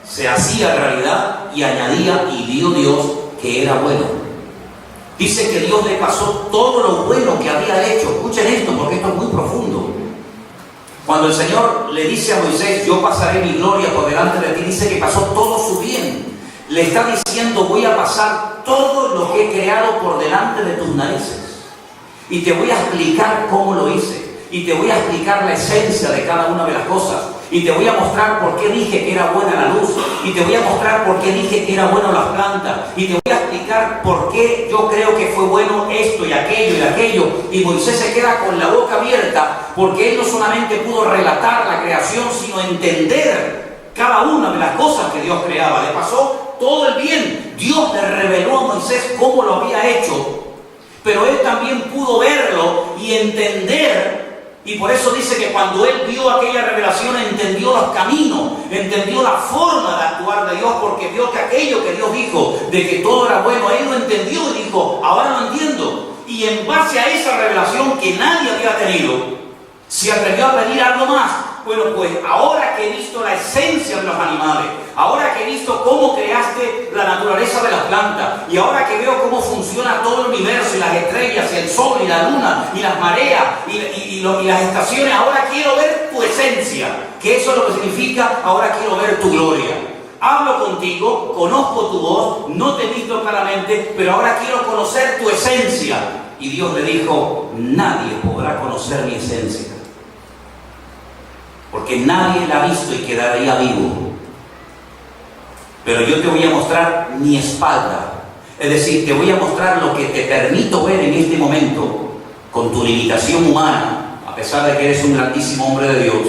se hacía realidad y añadía, y vio Dios que era bueno. Dice que Dios le pasó todo lo bueno que había hecho. Escuchen esto, porque esto es muy profundo. Cuando el Señor le dice a Moisés, yo pasaré mi gloria por delante de ti, dice que pasó todo su bien. Le está diciendo, voy a pasar todo lo que he creado por delante de tus narices. Y te voy a explicar cómo lo hice. Y te voy a explicar la esencia de cada una de las cosas. Y te voy a mostrar por qué dije que era buena la luz. Y te voy a mostrar por qué dije que era bueno las plantas. Y te voy a explicar por qué yo creo que fue bueno esto y aquello y aquello. Y Moisés se queda con la boca abierta, porque él no solamente pudo relatar la creación, sino entender cada una de las cosas que Dios creaba. Le pasó todo el bien. Dios le reveló a Moisés cómo lo había hecho. Pero él también pudo verlo y entender. Y por eso dice que cuando él vio aquella revelación, entendió los caminos, entendió la forma de actuar de Dios, porque vio que aquello que Dios dijo, de que todo era bueno, él lo entendió y dijo, ahora lo entiendo. Y en base a esa revelación que nadie había tenido, se atrevió a pedir algo más. Bueno, pues ahora que he visto la esencia de los animales, ahora que he visto cómo creaste la naturaleza de las plantas, y ahora que veo cómo funciona todo el universo, y las estrellas, y el sol, y la luna, y las mareas, y las estaciones, ahora quiero ver tu esencia, que eso es lo que significa, ahora quiero ver tu gloria. Hablo contigo, conozco tu voz, no te he visto claramente, pero ahora quiero conocer tu esencia. Y Dios le dijo, nadie podrá conocer mi esencia, porque nadie la ha visto y quedaría vivo. Pero yo te voy a mostrar mi espalda. Es decir, te voy a mostrar lo que te permito ver en este momento, con tu limitación humana, a pesar de que eres un grandísimo hombre de Dios.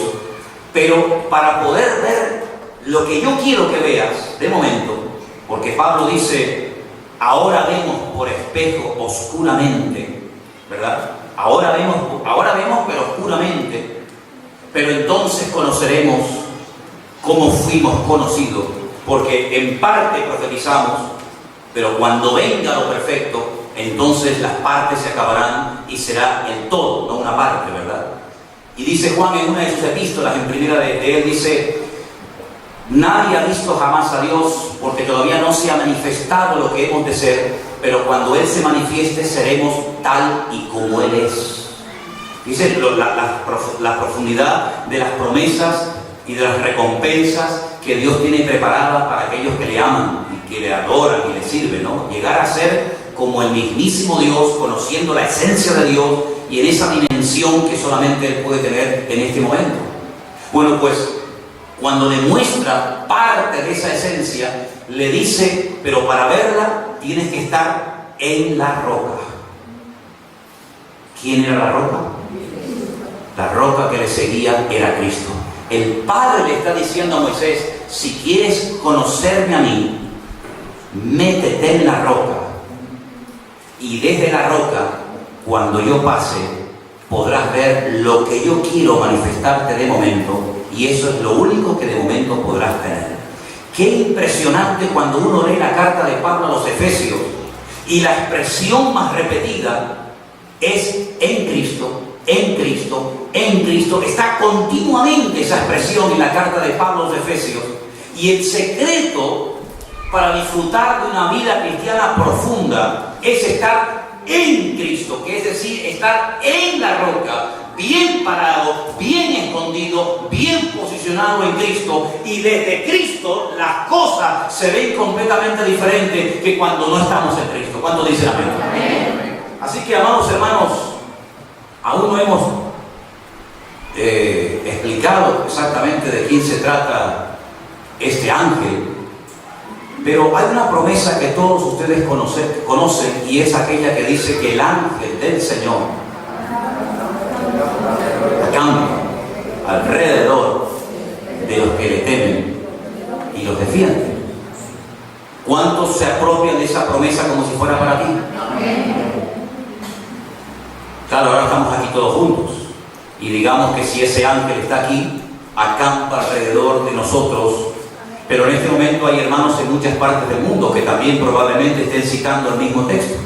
Pero para poder ver lo que yo quiero que veas, de momento, porque Pablo dice, ahora vemos por espejo oscuramente, ¿verdad? Ahora vemos pero oscuramente. Pero entonces conoceremos cómo fuimos conocidos, porque en parte profetizamos, pero cuando venga lo perfecto, entonces las partes se acabarán y será el todo, no una parte, ¿verdad? Y dice Juan en una de sus epístolas, en primera de él, dice, nadie ha visto jamás a Dios, porque todavía no se ha manifestado lo que hemos de ser, pero cuando Él se manifieste seremos tal y como Él es. Dice la profundidad de las promesas y de las recompensas que Dios tiene preparadas para aquellos que le aman y que le adoran y le sirven, ¿no? Llegar a ser como el mismísimo Dios, conociendo la esencia de Dios y en esa dimensión que solamente Él puede tener en este momento. Bueno, pues cuando le muestra parte de esa esencia, le dice, pero para verla tienes que estar en la roca. ¿Quién era la roca? La roca que le seguía era Cristo. El Padre le está diciendo a Moisés, si quieres conocerme a mí, métete en la roca. Y desde la roca, cuando yo pase, podrás ver lo que yo quiero manifestarte de momento, y eso es lo único que de momento podrás tener. Qué impresionante cuando uno lee la carta de Pablo a los Efesios, y la expresión más repetida es en Cristo, en Cristo, en Cristo. Está continuamente esa expresión en la carta de Pablo a los Efesios. Y el secreto para disfrutar de una vida cristiana profunda es estar en Cristo, que es decir, estar en la roca, bien parado, bien escondido, bien posicionado en Cristo, y desde Cristo las cosas se ven completamente diferentes que cuando no estamos en Cristo. ¿Cuántos dicen amén? Amén. Así que, amados hermanos, aún no hemos explicado exactamente de quién se trata este ángel, pero hay una promesa que todos ustedes conocen, y es aquella que dice que el ángel del Señor acampa alrededor de los que le temen y los defiende. ¿Cuántos se apropian de esa promesa como si fuera para ti? Claro, ahora estamos aquí todos juntos, y digamos que si ese ángel está aquí, acampa alrededor de nosotros. Pero en este momento hay hermanos en muchas partes del mundo que también probablemente estén citando el mismo texto.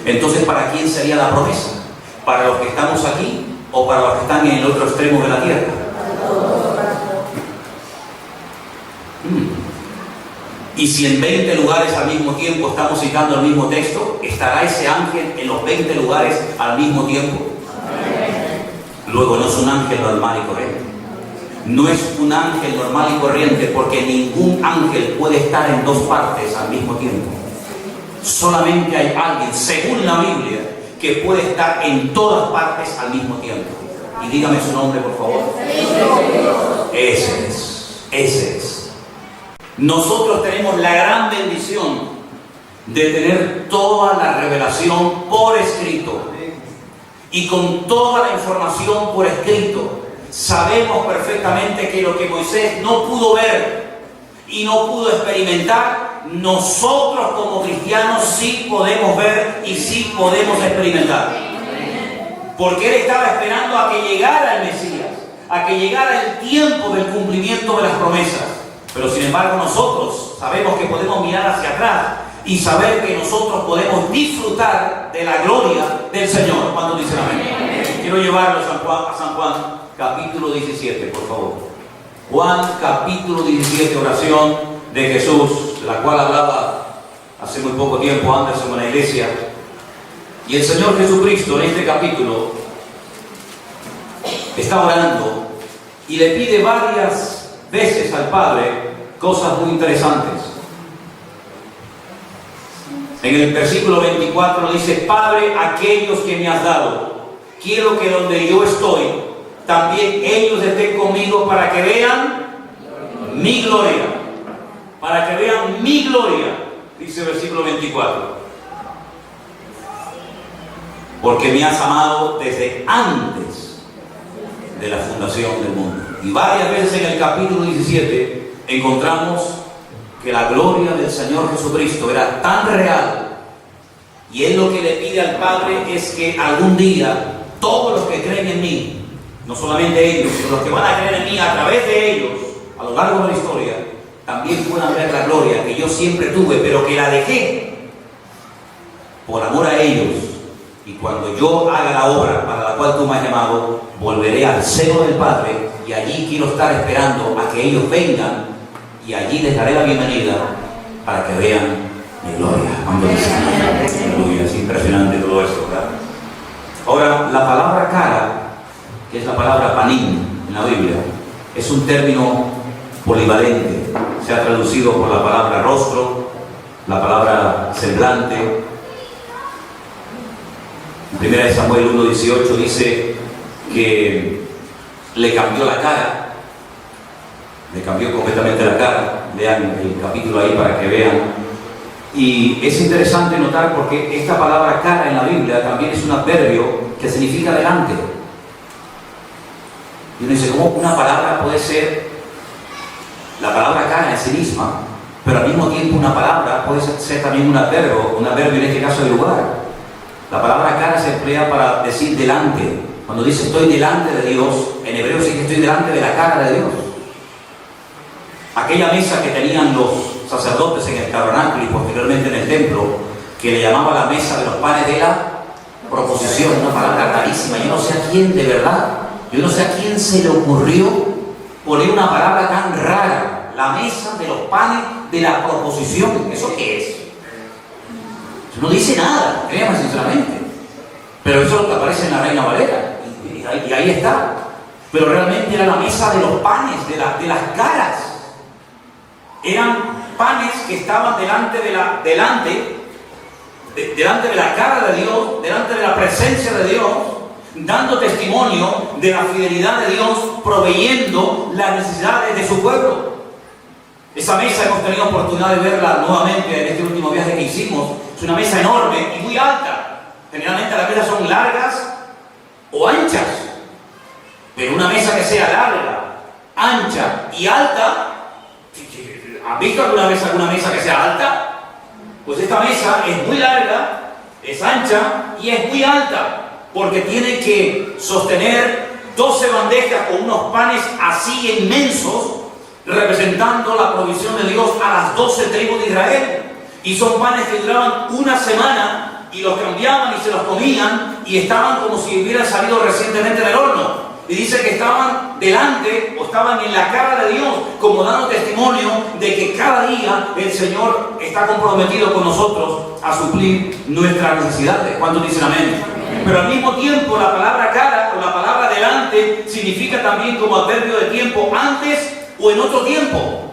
Entonces, ¿para quién sería la promesa? ¿Para los que estamos aquí o para los que están en el otro extremo de la tierra? Y si en 20 lugares al mismo tiempo estamos citando el mismo texto, ¿estará ese ángel en los 20 lugares al mismo tiempo? Luego, no es un ángel normal y corriente. No es un ángel normal y corriente, porque ningún ángel puede estar en dos partes al mismo tiempo. Solamente hay alguien, según la Biblia, que puede estar en todas partes al mismo tiempo. Y dígame su nombre, por favor. Ese es. Nosotros tenemos la gran bendición de tener toda la revelación por escrito. Y con toda la información por escrito, sabemos perfectamente que lo que Moisés no pudo ver y no pudo experimentar, nosotros como cristianos sí podemos ver y sí podemos experimentar. Porque él estaba esperando a que llegara el Mesías, a que llegara el tiempo del cumplimiento de las promesas. Pero sin embargo nosotros sabemos que podemos mirar hacia atrás y saber que nosotros podemos disfrutar de la gloria del Señor. ¿Cuándo dicen amén? Quiero llevarlos a San Juan capítulo 17, por favor. Juan capítulo 17, oración de Jesús, la cual hablaba hace muy poco tiempo Anderson en la iglesia. Y el Señor Jesucristo en este capítulo está orando y le pide varias veces al Padre cosas muy interesantes. En el versículo 24 dice: Padre, aquellos que me has dado, quiero que donde yo estoy, también ellos estén conmigo para que vean mi gloria. Para que vean mi gloria, dice el versículo 24. Porque me has amado desde antes de la fundación del mundo. Y varias veces en el capítulo 17 encontramos que la gloria del Señor Jesucristo era tan real, y Él lo que le pide al Padre es que algún día todos los que creen en mí, no solamente ellos, sino los que van a creer en mí a través de ellos, a lo largo de la historia, también puedan ver la gloria que yo siempre tuve, pero que la dejé por amor a ellos. Y cuando yo haga la obra para la cual tú me has llamado, volveré al seno del Padre, y allí quiero estar esperando a que ellos vengan, y allí les daré la bienvenida para que vean mi gloria. Aleluya, es impresionante todo esto, ¿verdad? Ahora, la palabra cara, que es la palabra panim en la Biblia, es un término polivalente. Se ha traducido por la palabra rostro, la palabra semblante. En 1 Samuel 1:18 dice que le cambió la cara, le cambió completamente la cara. Lean el capítulo ahí para que vean. Y es interesante notar porque esta palabra cara en la Biblia también es un adverbio que significa delante. Y uno dice, ¿cómo una palabra puede ser la palabra cara en sí misma, pero al mismo tiempo una palabra puede ser también un adverbio en este caso de lugar? La palabra cara se emplea para decir delante. Cuando dice estoy delante de Dios, en hebreo sí que estoy delante de la cara de Dios. Aquella mesa que tenían los sacerdotes en el tabernáculo y posteriormente en el templo, que le llamaba la mesa de los panes de la proposición, una palabra rarísima. Yo no sé a quién de verdad, yo no sé a quién se le ocurrió poner una palabra tan rara, la mesa de los panes de la proposición. ¿Eso qué es? Eso no dice nada, créanme sinceramente. Pero eso es lo que aparece en la Reina Valera. Y ahí está. Pero realmente era la mesa de los panes, de las caras. Eran panes que estaban delante de la cara de Dios, delante de la presencia de Dios, dando testimonio de la fidelidad de Dios, proveyendo las necesidades de su pueblo. Esa mesa hemos tenido oportunidad de verla nuevamente en este último viaje que hicimos. Es una mesa enorme y muy alta. Generalmente las mesas son largas o anchas. Pero una mesa que sea larga, ancha y alta, ¿han visto alguna vez alguna mesa que sea alta? Pues esta mesa es muy larga, es ancha y es muy alta, porque tiene que sostener 12 bandejas con unos panes así inmensos, representando la provisión de Dios a las 12 tribus de Israel. Y son panes que duraban una semana y los cambiaban y se los comían y estaban como si hubieran salido recientemente del horno. Y dice que estaban delante o estaban en la cara de Dios, como dando testimonio de que cada día el Señor está comprometido con nosotros a suplir nuestras necesidades. ¿Cuántos dicen amén? Pero al mismo tiempo la palabra cara o la palabra delante significa también como adverbio de tiempo, antes o en otro tiempo.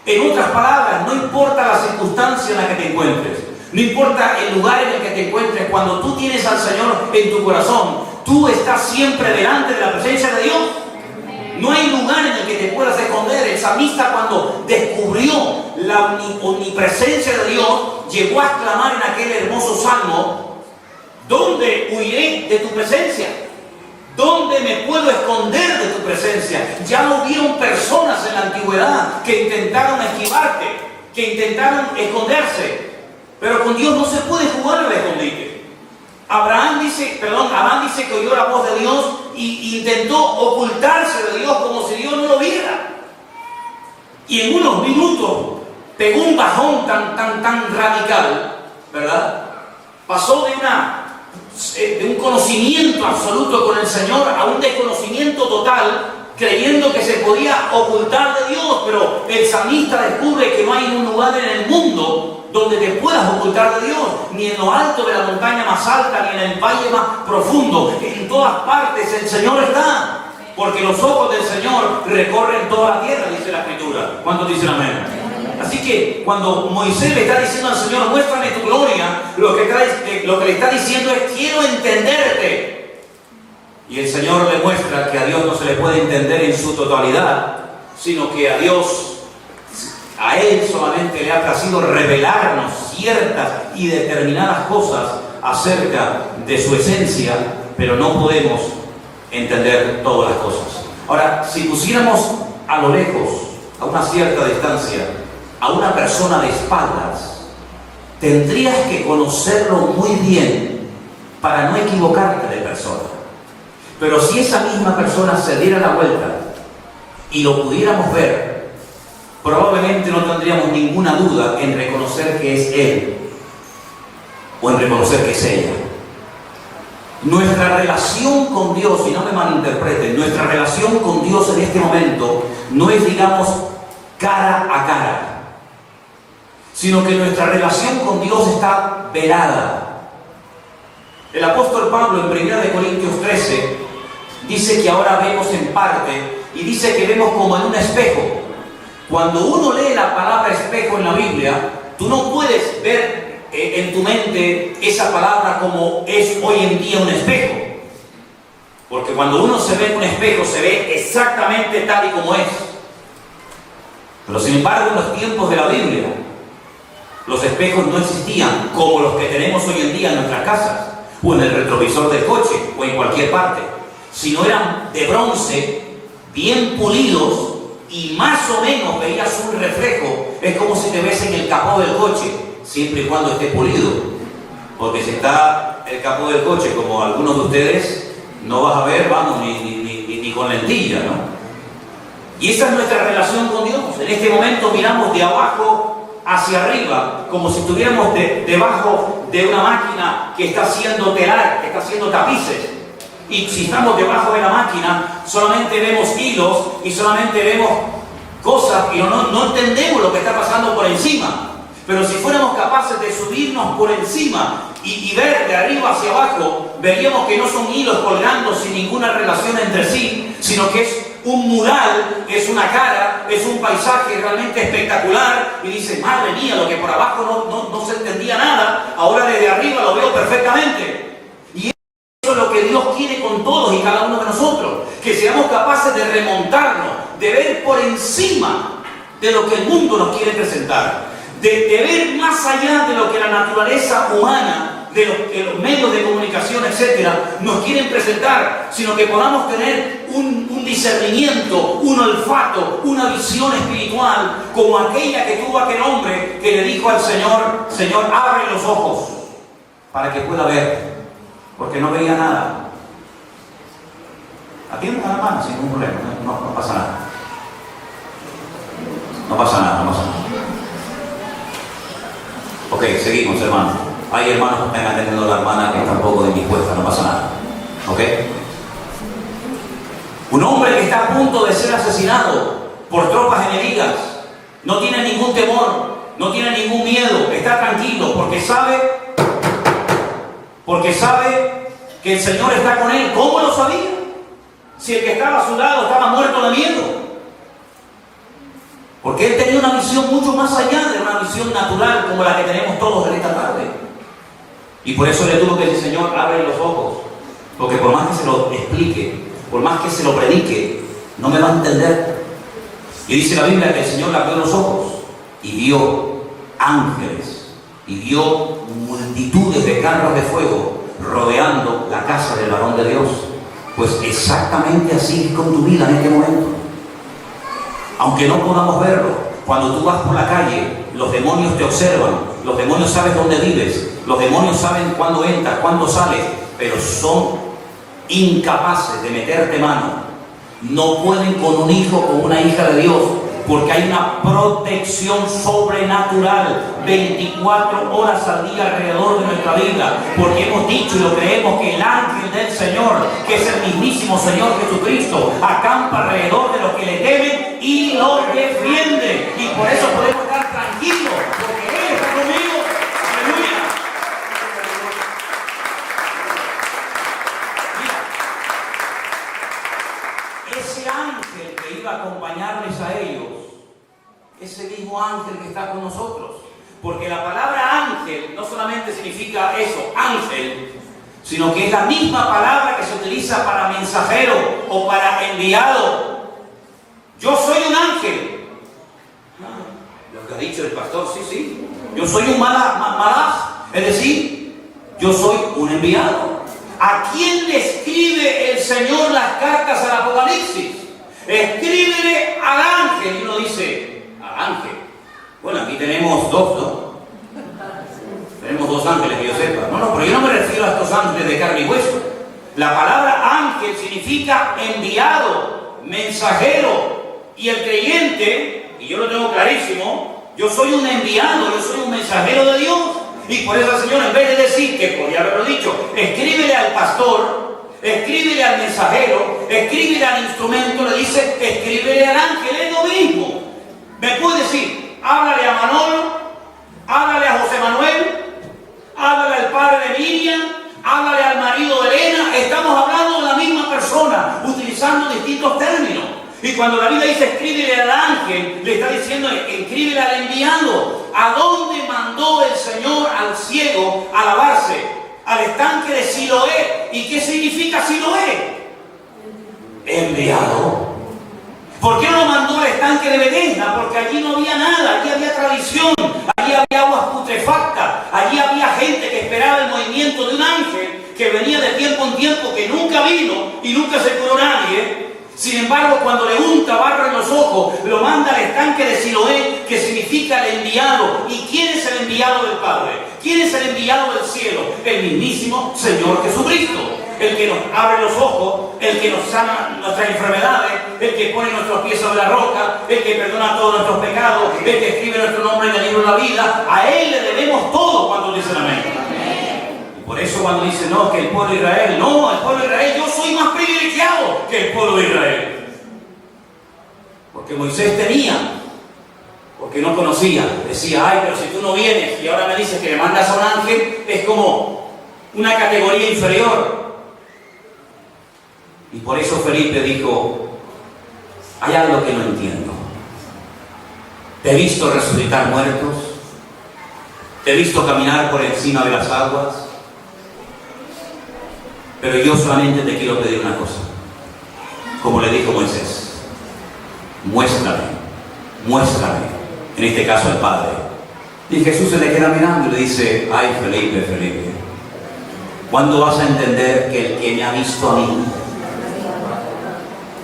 En otras palabras, no importa la circunstancia en la que te encuentres, no importa el lugar en el que te encuentres, cuando tú tienes al Señor en tu corazón, tú estás siempre delante de la presencia de Dios. No hay lugar en el que te puedas esconder. El salmista, cuando descubrió la omnipresencia de Dios, llegó a exclamar en aquel hermoso salmo: ¿dónde huiré de tu presencia? ¿Dónde me puedo esconder de tu presencia? Ya no hubieron personas en la antigüedad que intentaron esquivarte, que intentaron esconderse. Pero con Dios no se puede jugar al escondite. Adán dice que oyó la voz de Dios y intentó ocultarse de Dios como si Dios no lo viera. Y en unos minutos pegó un bajón tan radical, ¿verdad? Pasó de un conocimiento absoluto con el Señor a un desconocimiento total, creyendo que se podía ocultar de Dios. Pero el salmista descubre que no hay un lugar en el mundo donde te puedas ocultar de Dios, ni en lo alto de la montaña más alta, ni en el valle más profundo. En todas partes el Señor está, porque los ojos del Señor recorren toda la tierra, dice la Escritura. ¿Cuántos dicen amén? Así que cuando Moisés le está diciendo al Señor: muéstrame tu gloria, lo que le está diciendo es: quiero entenderte. Y el Señor le muestra que a Dios no se le puede entender en su totalidad, sino que a Él solamente le ha placido revelarnos ciertas y determinadas cosas acerca de su esencia, pero no podemos entender todas las cosas. Ahora, si pusiéramos a lo lejos, a una cierta distancia, a una persona de espaldas, tendrías que conocerlo muy bien para no equivocarte de persona. Pero si esa misma persona se diera la vuelta y lo pudiéramos ver, probablemente no tendríamos ninguna duda en reconocer que es Él o en reconocer que es ella. Nuestra relación con Dios, y no me malinterpreten, nuestra relación con Dios en este momento no es, digamos, cara a cara, sino que nuestra relación con Dios está velada. El apóstol Pablo en 1 Corintios 13 dice que ahora vemos en parte, y dice que vemos como en un espejo. Cuando uno lee la palabra espejo en la Biblia, tú no puedes ver en tu mente esa palabra como es hoy en día un espejo. Porque cuando uno se ve en un espejo, se ve exactamente tal y como es. Pero sin embargo, en los tiempos de la Biblia, los espejos no existían como los que tenemos hoy en día en nuestras casas, o en el retrovisor del coche, o en cualquier parte, sino eran de bronce, bien pulidos, y más o menos veías un reflejo. Es como si te ves en el capó del coche, siempre y cuando esté pulido. Porque si está el capó del coche, como algunos de ustedes, no vas a ver, vamos, ni con lentilla, ¿no? Y esa es nuestra relación con Dios. En este momento miramos de abajo hacia arriba, como si estuviéramos debajo de una máquina que está haciendo telar, que está haciendo tapices. Y si estamos debajo de la máquina, solamente vemos hilos y solamente vemos cosas y no entendemos lo que está pasando por encima. Pero si fuéramos capaces de subirnos por encima y ver de arriba hacia abajo, veríamos que no son hilos colgando sin ninguna relación entre sí, sino que es un mural, es una cara, es un paisaje realmente espectacular. Y dice, madre mía, lo que por abajo no se entendía nada, ahora desde arriba lo veo perfectamente. Y eso es lo que Dios quiere con todos y cada uno de nosotros, que seamos capaces de remontarnos, de ver por encima de lo que el mundo nos quiere presentar, de ver más allá de lo que la naturaleza humana, de los medios de comunicación, etcétera, nos quieren presentar, sino que podamos tener un discernimiento, un olfato, una visión espiritual, como aquella que tuvo aquel hombre que le dijo al Señor, Señor, abre los ojos para que pueda ver, porque no veía nada. Atiendan a la mano sin ningún problema, no pasa nada. No pasa nada. Ok, seguimos, hermanos. Hay hermanos que están atendiendo a la hermana que está un poco indispuesta, no pasa nada. ¿Ok? Un hombre que está a punto de ser asesinado por tropas enemigas no tiene ningún temor, no tiene ningún miedo, está tranquilo porque sabe que el Señor está con él. ¿Cómo lo sabía? Si el que estaba a su lado estaba muerto de miedo. Porque él tenía una visión mucho más allá de una visión natural como la que tenemos todos en esta tarde. Y por eso le tuvo que decir, Señor, abre los ojos. Porque por más que se lo explique, por más que se lo predique, no me va a entender. Y dice la Biblia que el Señor le abrió los ojos y vio ángeles y vio multitudes de carros de fuego rodeando la casa del varón de Dios. Pues exactamente así es con tu vida en este momento. Aunque no podamos verlo, cuando tú vas por la calle, los demonios te observan, los demonios saben dónde vives, los demonios saben cuándo entras, cuándo sales, pero son incapaces de meterte mano. No pueden con un hijo o con una hija de Dios, porque hay una protección sobrenatural 24 horas al día alrededor de nuestra vida, porque hemos dicho y lo creemos que el ángel del Señor, que es el mismísimo Señor Jesucristo, acampa alrededor de los que le temen y los defiende. Y por eso podemos estar tranquilos, porque Él está conmigo. Aleluya. Mira, ese ángel que iba a acompañarles a ellos, ese mismo ángel que está con nosotros, porque la palabra ángel no solamente significa eso, ángel, sino que es la misma palabra que se utiliza para mensajero o para enviado. Yo soy un ángel. Lo que ha dicho el pastor, sí. Yo soy un malaj, es decir, yo soy un enviado. ¿A quién le escribe el Señor las cartas al Apocalipsis? Escríbele al ángel. Y uno dice, al ángel. Bueno, aquí tenemos dos, ¿no? Tenemos dos ángeles que yo sepa. No, pero yo no me refiero a estos ángeles de carne y hueso. La palabra ángel significa enviado, mensajero. Y el creyente, y yo lo tengo clarísimo, yo soy un enviado, yo soy un mensajero de Dios. Y por eso el Señor, en vez de decir, que podría haberlo dicho, escríbele al pastor, escríbele al mensajero, escríbele al instrumento, le dice, escríbele al ángel, es lo mismo. Me puede decir, háblale a Manolo, háblale a José Manuel, háblale al padre de Miriam, háblale al marido de Elena. Estamos hablando de la misma persona, utilizando distintos términos. Y cuando la Biblia dice escríbele al ángel, le está diciendo escríbele al enviado. ¿A dónde mandó el Señor al ciego a lavarse? Al estanque de Siloé. ¿Y qué significa Siloé? Enviado. ¿Por qué no mandó al estanque de Bethesda? Porque allí no había nada, allí había tradición, allí había aguas putrefactas, allí había gente que esperaba el movimiento de un ángel que venía de tiempo en tiempo, que nunca vino y nunca se curó nadie. Sin embargo, cuando le unta barro en los ojos, lo manda al estanque de Siloé, que significa el enviado. ¿Y quién es el enviado del Padre? ¿Quién es el enviado del cielo? El mismísimo Señor Jesucristo. El que nos abre los ojos, el que nos sana nuestras enfermedades, el que pone nuestros pies sobre la roca, el que perdona todos nuestros pecados, el que escribe nuestro nombre en el libro de la vida. A Él le debemos todo cuando dicen amén. Por eso cuando dicen, no, que el pueblo de Israel, no, el pueblo de Israel, yo soy más privilegiado que el pueblo de Israel. Porque Moisés tenía, porque no conocía. Decía, ay, pero si tú no vienes y ahora me dices que me mandas a un ángel, es como una categoría inferior. Y por eso Felipe dijo, hay algo que no entiendo. Te he visto resucitar muertos, te he visto caminar por encima de las aguas, pero yo solamente te quiero pedir una cosa. Como le dijo Moisés, muéstrame, en este caso al Padre. Y Jesús se le queda mirando y le dice, ay Felipe, ¿cuándo vas a entender que el que me ha visto a mí,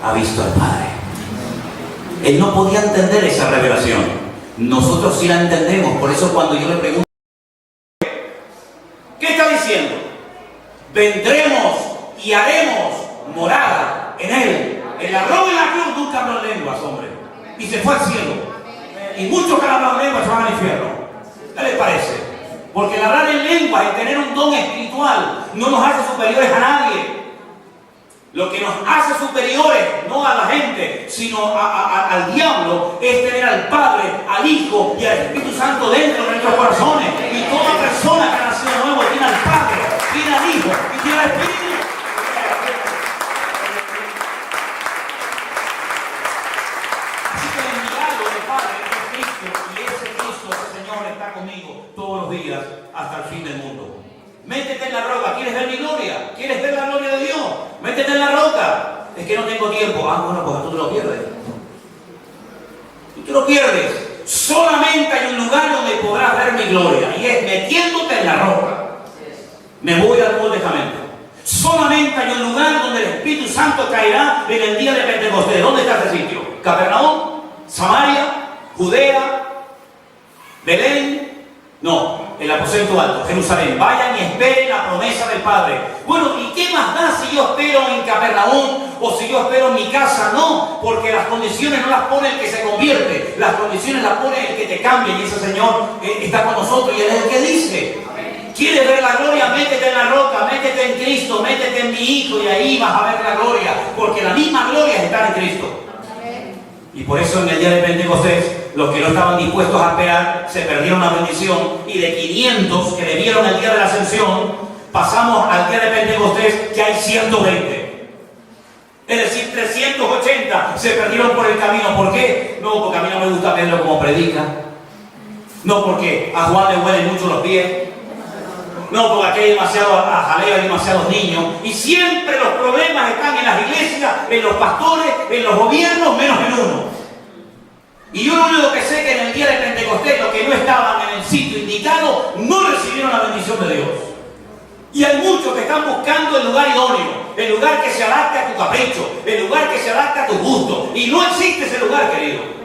ha visto al Padre? Él no podía entender esa revelación. Nosotros sí la entendemos. Por eso cuando yo le pregunto, ¿qué está diciendo? Vendremos y haremos morada en Él. El arrobo en la cruz nunca habló en lenguas, hombre. Y se fue al cielo. Y muchos que han hablado en lenguas se van al infierno. ¿Qué les parece? Porque el hablar en lenguas y tener un don espiritual no nos hace superiores a nadie. Lo que nos hace superiores, no a la gente, sino al diablo, es tener al Padre, al Hijo y al Espíritu Santo dentro de nuestros corazones. Y toda persona que ha nacido nuevo tiene al Padre, tiene al Hijo y tiene al Espíritu. Así que el milagro del Padre es Cristo, y ese Cristo, ese Señor está conmigo todos los días hasta el fin del mundo. Métete en la roca. ¿Quieres ver mi gloria? ¿Quieres ver la gloria de Dios? Métete en la roca. Es que no tengo tiempo. Ah, bueno, pues tú te lo pierdes. Tú te lo pierdes. Solamente hay un lugar donde podrás ver mi gloria, y es metiéndote en la roca. Me voy al Nuevo Testamento. Solamente hay un lugar donde el Espíritu Santo caerá en el día de Pentecostés. ¿Dónde está ese sitio? Capernaum, Samaria, Judea, Belén. No, el aposento alto, Jerusalén. Vayan y esperen la promesa del Padre. Bueno, ¿y qué más da si yo espero en Capernaum o si yo espero en mi casa? No, porque las condiciones no las pone el que se convierte, las condiciones las pone el que te cambia, y ese Señor está con nosotros y Él es el que dice. ¿Quieres ver la gloria? Métete en la roca, métete en Cristo, métete en mi Hijo, y ahí vas a ver la gloria, porque la misma gloria es estar en Cristo. Y por eso en el día de Pentecostés, los que no estaban dispuestos a esperar se perdieron la bendición, y de 500 que le vieron el día de la ascensión, pasamos al día de Pentecostés que hay 120. Es decir, 380 se perdieron por el camino. ¿Por qué? No, porque a mí no me gusta verlo como predica. No, porque a Juan le huelen mucho los pies. No, porque aquí hay demasiado jaleo, hay demasiados niños. Y siempre los problemas están en las iglesias, en los pastores, en los gobiernos, menos en uno. Y yo lo único que sé es que en el día de Pentecostés, los que no estaban en el sitio indicado no recibieron la bendición de Dios. Y hay muchos que están buscando el lugar idóneo, el lugar que se adapte a tu capricho, el lugar que se adapte a tu gusto. Y no existe ese lugar, querido.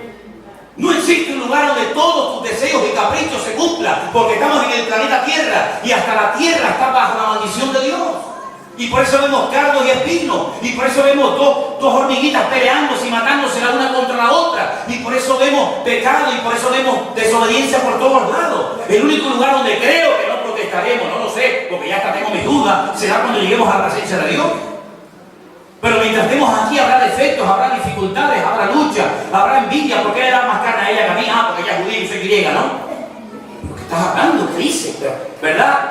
No existe un lugar donde todos tus deseos y caprichos se cumplan, porque estamos en el planeta Tierra, y hasta la Tierra está bajo la maldición de Dios. Y por eso vemos cardos y espinos, y por eso vemos dos hormiguitas peleándose y matándose la una contra la otra, y por eso vemos pecado, y por eso vemos desobediencia por todos lados. El único lugar donde creo que no protestaremos, no lo sé, porque ya hasta tengo mis dudas, será cuando lleguemos a la presencia de Dios. Pero mientras estemos aquí habrá defectos, habrá dificultades, habrá lucha, habrá envidia. ¿Por qué le da más carne a ella que a mí? Ah, porque ella es judía y yo soy griega, ¿no? ¿Por qué estás hablando? ¿Qué dices? ¿Verdad?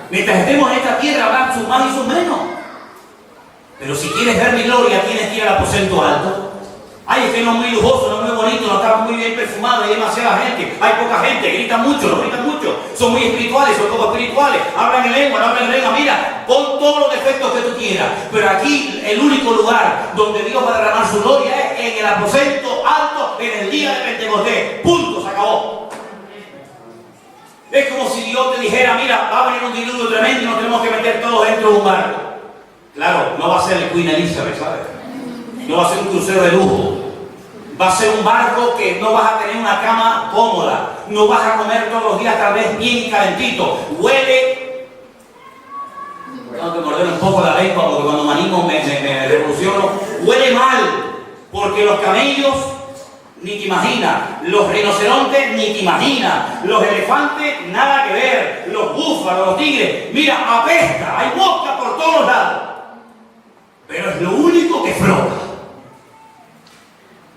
Mientras estemos en esta tierra habrá sus más y sus menos. Pero si quieres ver mi gloria, tienes que ir al aposento alto. Ay, es que no es muy lujoso, no es muy bonito, no está muy bien perfumado, hay demasiada gente, hay poca gente, gritan mucho, no gritan mucho, son muy espirituales, son poco espirituales, hablan en lengua, no hablan en lengua. Mira, pon todos los defectos que tú quieras, pero aquí el único lugar donde Dios va a derramar su gloria es en el aposento alto, en el día de Pentecostés. Punto, se acabó. Es como si Dios te dijera, mira, va a venir un diluvio tremendo y nos tenemos que meter todos dentro de un barco. Claro, no va a ser el Queen Elizabeth, ¿sabes? No va a ser un crucero de lujo. Va a ser un barco que no vas a tener una cama cómoda. No vas a comer todos los días tal vez bien calentito. Huele. Tengo que morder un poco la lengua porque cuando me animo me revoluciono. Huele mal. Porque los camellos ni te imaginas. Los rinocerontes ni te imaginas. Los elefantes nada que ver. Los búfalos, los tigres. Mira, apesta. Hay moscas por todos lados. Pero es lo único que flota.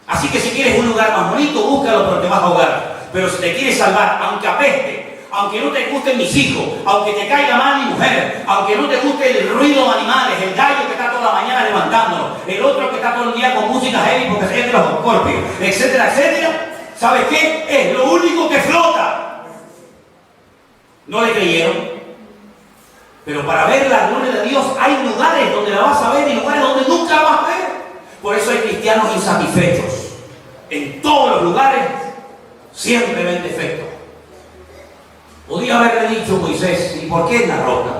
Así que si quieres un lugar más bonito, búscalo, pero te vas a ahogar. Pero si te quieres salvar, aunque apeste, aunque no te gusten mis hijos, aunque te caiga mal mi mujer, aunque no te guste el ruido de animales, el gallo que está toda la mañana levantándonos, el otro que está todo el día con música heavy porque es de los escorpios, etcétera, etcétera, ¿sabes qué? Es lo único que flota. No le creyeron. Pero para ver la gloria de Dios hay lugares donde la vas a ver y lugares donde nunca la vas a ver. Por eso hay cristianos insatisfechos. En todos los lugares siempre ven defectos. Podría haberle dicho Moisés, ¿y por qué en la roca?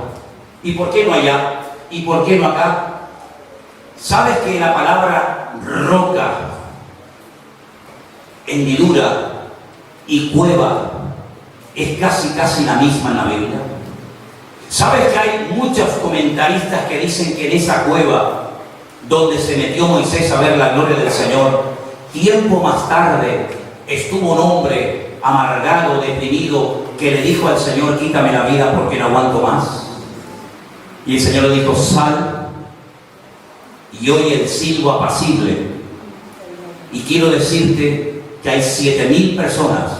¿Y por qué no allá? ¿Y por qué no acá? ¿Sabes que la palabra roca, hendidura y cueva es casi la misma en la Biblia? ¿Sabes que hay muchos comentaristas que dicen que en esa cueva donde se metió Moisés a ver la gloria del Señor, tiempo más tarde estuvo un hombre amargado, deprimido, que le dijo al Señor, quítame la vida porque no aguanto más? Y el Señor le dijo, sal y oye el silbo apacible. Y quiero decirte que hay 7,000 personas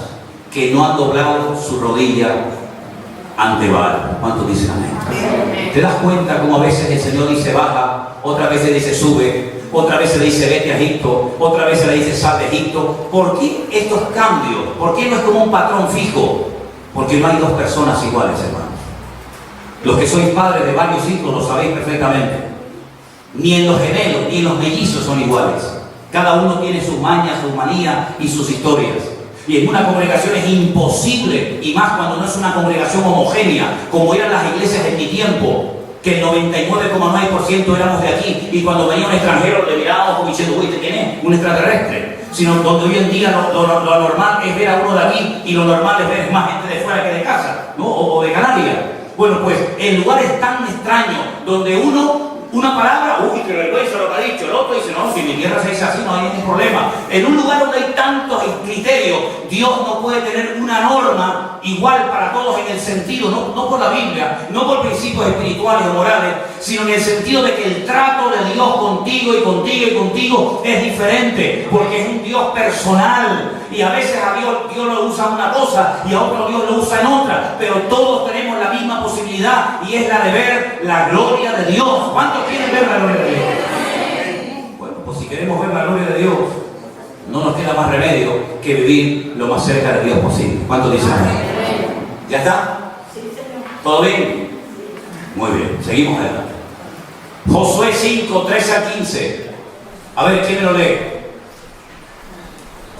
que no han doblado su rodilla ante Baal. ¿Cuántos dicen amén? ¿Te das cuenta cómo a veces el Señor dice baja, otras veces dice sube, otra vez le dice vete a Egipto, otra vez le dice sal de Egipto? ¿Por qué estos cambios? ¿Por qué no es como un patrón fijo? Porque no hay dos personas iguales, hermanos. Los que sois padres de varios hijos lo sabéis perfectamente. Ni en los gemelos ni en los mellizos son iguales. Cada uno tiene sus mañas, sus manías y sus historias. Y en una congregación es imposible, y más cuando no es una congregación homogénea, como eran las iglesias en mi tiempo, que el 99,9% éramos de aquí, y cuando venía un extranjero le mirábamos como diciendo, uy, ¿te tiene un extraterrestre? Sino donde hoy en día lo normal es ver a uno de aquí, y lo normal es ver más gente de fuera que de casa, ¿no? O de Canarias. Bueno, pues en lugares tan extraños, donde una palabra, uy, qué vergüenza lo que ha dicho, el otro dice, no, si mi tierra se dice así, no hay ningún problema. En un lugar donde hay tantos criterios, Dios no puede tener una norma igual para todos en el sentido, no por la Biblia, no por principios espirituales o morales, sino en el sentido de que el trato de Dios contigo y contigo y contigo es diferente, porque es un Dios personal. Y a veces a Dios lo usa en una cosa y a otro Dios lo usa en otra, pero todos tenemos la misma posibilidad y es la de ver la gloria de Dios. ¿Cuántos quieren ver la gloria de Dios? Bueno, pues si queremos ver la gloria de Dios, no nos queda más remedio que vivir lo más cerca de Dios posible. ¿Cuántos dicen amén? ¿Ya está? ¿Todo bien? Muy bien, seguimos adelante. Josué 5, 13 a 15. A ver, ¿quién me lo lee?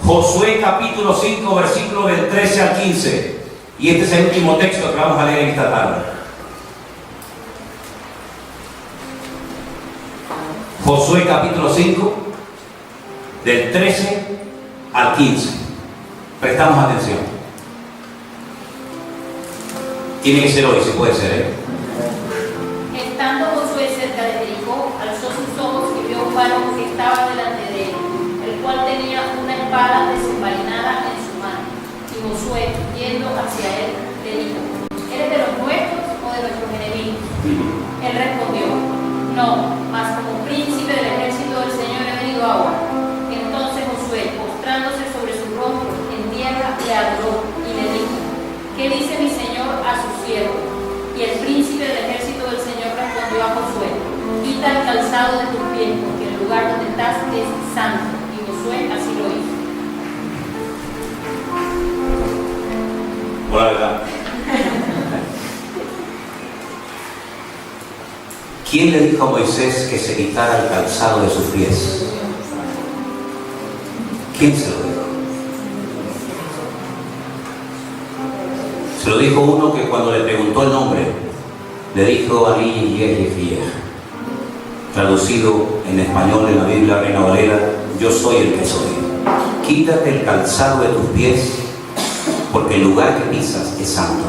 Josué capítulo 5, versículo del 13 al 15. Y este es el último texto que vamos a leer esta tarde. Josué capítulo 5, del 13 al 15. Prestamos atención. Tiene que ser hoy, si puede ser, ¿eh? Estando Josué cerca de Jericó, alzó sus ojos y vio un varón que estaba delante de él, el cual tenía una espada desenvainada en su mano. Y Josué, yendo hacia él, le dijo, ¿eres de los nuestros o de nuestros enemigos? Él respondió, no, mas como príncipe del ejército del Señor he venido ahora. Entonces Josué, postrándose sobre su rostro en tierra, le adoró y le dijo, ¿qué dice mi Señor a su siervo? Y el príncipe del ejército del Señor respondió a Josué, quita el calzado de tus pies, porque el lugar donde estás es santo. Y Josué así lo hizo. Por la verdad. ¿Quién le dijo a Moisés que se quitara el calzado de sus pies? ¿Quién se lo dijo? Se lo dijo uno que cuando le preguntó el nombre, le dijo Ali Yehiyeh. Traducido en español en la Biblia Reina Valera, yo soy el que soy. Quítate el calzado de tus pies, porque el lugar que pisas es santo.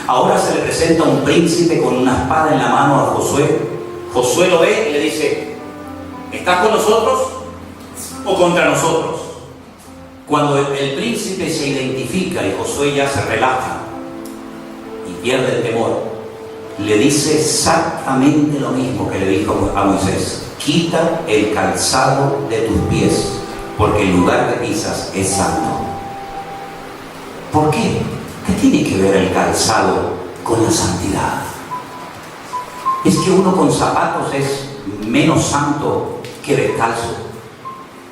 Ahora se le presenta un príncipe con una espada en la mano a Josué. Josué lo ve y le dice, ¿estás con nosotros o contra nosotros? Cuando el príncipe se identifica y Josué ya se relaja y pierde el temor, le dice exactamente lo mismo que le dijo a Moisés, quita el calzado de tus pies, porque el lugar que pisas es santo. ¿Por qué? ¿Qué tiene que ver el calzado con la santidad? ¿Es que uno con zapatos es menos santo que descalzo?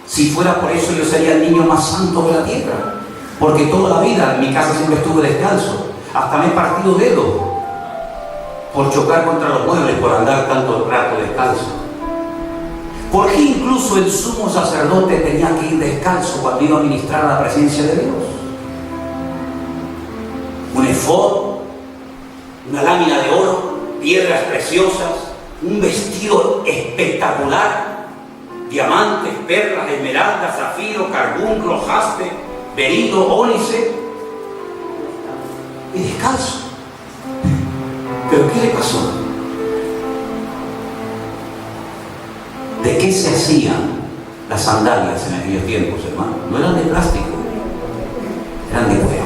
Si fuera por eso, yo sería el niño más santo de la tierra, porque toda la vida en mi casa siempre estuve descalzo. Hasta me he partido dedo por chocar contra los muebles, por andar tanto rato descalzo. ¿Por qué incluso el sumo sacerdote tenía que ir descalzo cuando iba a ministrar a la presencia de Dios? Un efod, una lámina de oro, piedras preciosas, un vestido espectacular, diamantes, perlas, esmeraldas, zafiro, carbunclo, jaspe, berilo, ónice, y descalzo. ¿Pero qué le pasó? ¿De qué se hacían las sandalias en aquellos tiempos, hermano? No eran de plástico, eran de cuero.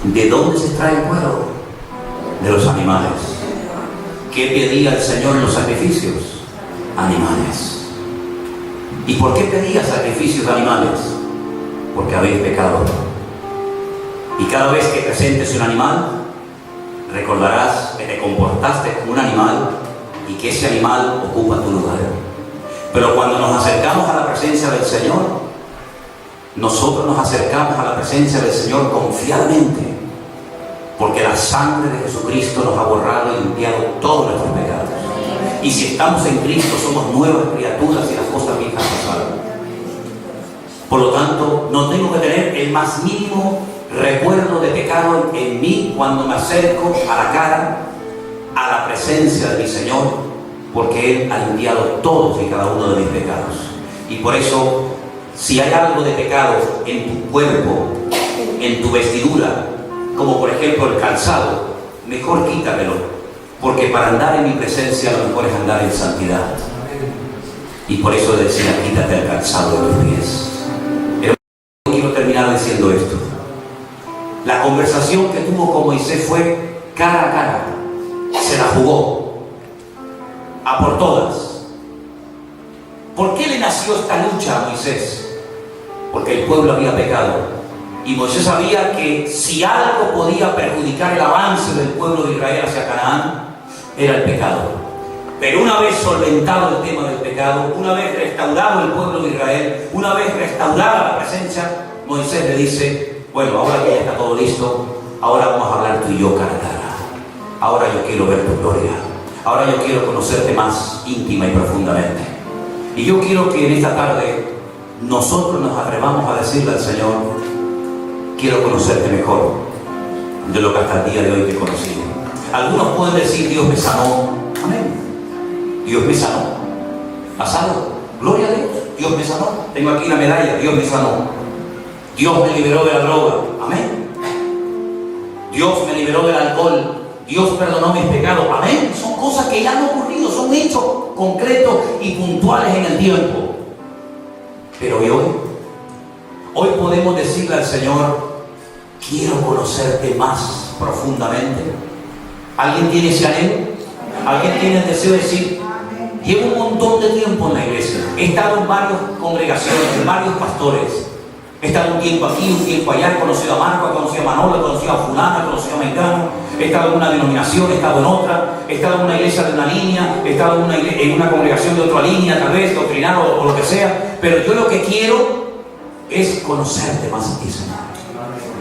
¿De dónde se extrae el cuero? De los animales. ¿Qué pedía el Señor en los sacrificios? Animales. ¿Y por qué pedía sacrificios de animales? Porque habéis pecado. Y cada vez que presentes un animal, recordarás que te comportaste como un animal y que ese animal ocupa tu lugar. Pero cuando nos acercamos a la presencia del Señor, nosotros nos acercamos a la presencia del Señor confiadamente, porque la sangre de Jesucristo nos ha borrado y limpiado todos nuestros pecados. Y si estamos en Cristo, somos nuevas criaturas y las cosas viejas pasaron. Por lo tanto, no tengo que tener el más mínimo recuerdo de pecado en mí cuando me acerco a la cara, a la presencia de mi Señor, porque Él ha limpiado todos y cada uno de mis pecados. Y por eso, si hay algo de pecado en tu cuerpo, en tu vestidura, como por ejemplo el calzado, mejor quítamelo, porque para andar en mi presencia lo mejor es andar en santidad. Y por eso decía, quítate el calzado de tus pies. Pero quiero terminar diciendo esto. La conversación que tuvo con Moisés fue cara a cara, se la jugó a por todas. ¿Por qué le nació esta lucha a Moisés? Porque el pueblo había pecado. Y Moisés sabía que si algo podía perjudicar el avance del pueblo de Israel hacia Canaán, era el pecado. Pero una vez solventado el tema del pecado, una vez restaurado el pueblo de Israel, una vez restaurada la presencia, Moisés le dice, bueno, ahora que ya está todo listo, ahora vamos a hablar tú y yo cara a cara. Ahora yo quiero ver tu gloria. Ahora yo quiero conocerte más íntima y profundamente. Y yo quiero que en esta tarde nosotros nos atrevamos a decirle al Señor, quiero conocerte mejor de lo que hasta el día de hoy te conocí. Algunos pueden decir, Dios me sanó. Amén. Dios me sanó. ¿Pasado? Gloria a Dios. Dios me sanó. Tengo aquí la medalla. Dios me sanó. Dios me liberó de la droga. Amén. Dios me liberó del alcohol. Dios perdonó mis pecados. Amén. Son cosas que ya han ocurrido. Son hechos concretos y puntuales en el tiempo. Pero ¿y hoy? Hoy podemos decirle al Señor, quiero conocerte más profundamente. ¿Alguien tiene ese anhelo? ¿Alguien tiene el deseo de decir, llevo un montón de tiempo en la iglesia, he estado en varias congregaciones, en varios pastores, he estado un tiempo aquí, un tiempo allá, he conocido a Marco, he conocido a Manolo, he conocido a fulano, he conocido a Mengano, he estado en una denominación, he estado en otra, he estado en una iglesia de una línea, he estado en una congregación de otra línea, tal vez, doctrinal o lo que sea, pero yo lo que quiero es conocerte más a ti, Señor.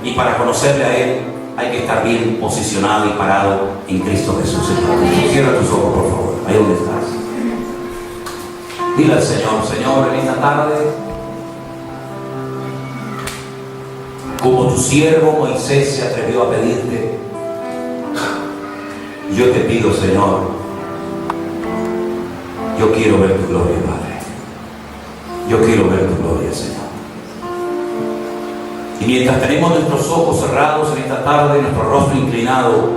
Y para conocerle a Él hay que estar bien posicionado y parado en Cristo Jesús, Señor. Cierra tus ojos, por favor, ahí donde estás. Dile al Señor, Señor, en esta tarde, como tu siervo Moisés se atrevió a pedirte, yo te pido, Señor, yo quiero ver tu gloria, Padre. Yo quiero ver tu gloria, Señor. Y mientras tenemos nuestros ojos cerrados en esta tarde, nuestro rostro inclinado,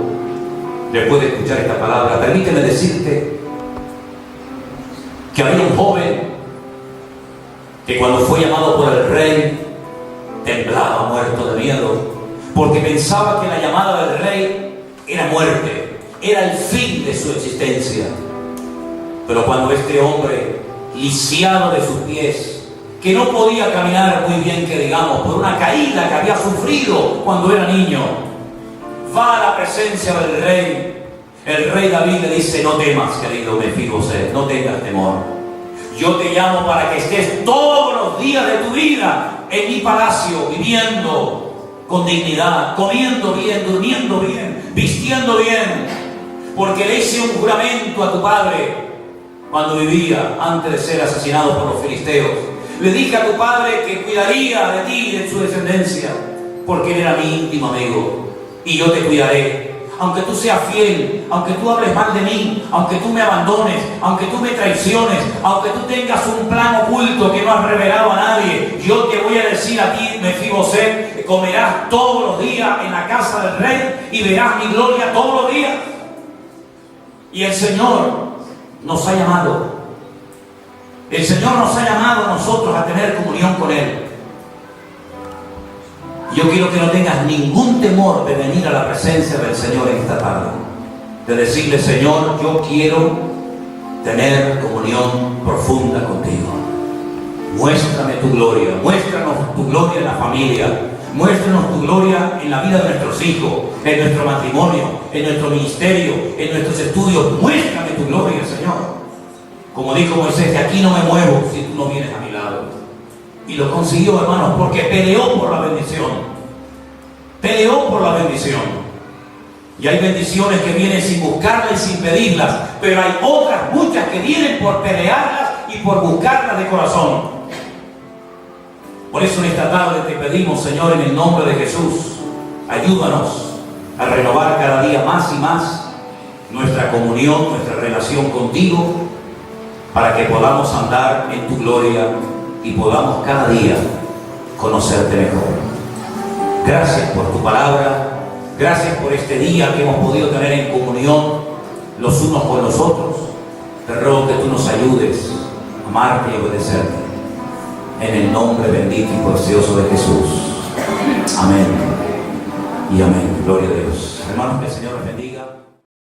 después de escuchar esta palabra, permíteme decirte que había un joven que cuando fue llamado por el rey, temblaba muerto de miedo, porque pensaba que la llamada del rey era muerte, era el fin de su existencia. Pero cuando este hombre, lisiado de sus pies, que no podía caminar muy bien, que digamos, por una caída que había sufrido cuando era niño, va a la presencia del rey. El rey David le dice: no temas, querido Mefibosé, no tengas temor. Yo te llamo para que estés todos los días de tu vida en mi palacio, viviendo con dignidad, comiendo bien, durmiendo bien, vistiendo bien, porque le hice un juramento a tu padre cuando vivía, antes de ser asesinado por los filisteos. Le dije a tu padre que cuidaría de ti y de su descendencia, porque él era mi íntimo amigo, y yo te cuidaré. Aunque tú seas fiel, aunque tú hables mal de mí, aunque tú me abandones, aunque tú me traiciones, aunque tú tengas un plan oculto que no has revelado a nadie, yo te voy a decir a ti, Mefibosé, que comerás todos los días en la casa del rey y verás mi gloria todos los días. Y el Señor nos ha llamado. El Señor nos ha llamado a nosotros a tener comunión con Él. Yo quiero que no tengas ningún temor de venir a la presencia del Señor en esta tarde. De decirle: Señor, yo quiero tener comunión profunda contigo. Muéstrame tu gloria, muéstranos tu gloria en la familia, muéstranos tu gloria en la vida de nuestros hijos, en nuestro matrimonio, en nuestro ministerio, en nuestros estudios. Muéstrame tu gloria, Señor. Como dijo Moisés: de aquí no me muevo si tú no vienes a mi lado. Y lo consiguió, hermanos, porque peleó por la bendición. Peleó por la bendición. Y hay bendiciones que vienen sin buscarlas y sin pedirlas, pero hay otras muchas que vienen por pelearlas y por buscarlas de corazón. Por eso en esta tarde te pedimos, Señor, en el nombre de Jesús, ayúdanos a renovar cada día más y más nuestra comunión, nuestra relación contigo, para que podamos andar en tu gloria y podamos cada día conocerte mejor. Gracias por tu palabra, gracias por este día que hemos podido tener en comunión los unos con los otros. Te ruego que tú nos ayudes a amarte y obedecerte. En el nombre bendito y precioso de Jesús. Amén y amén. Gloria a Dios. Hermanos, que el Señor les bendiga.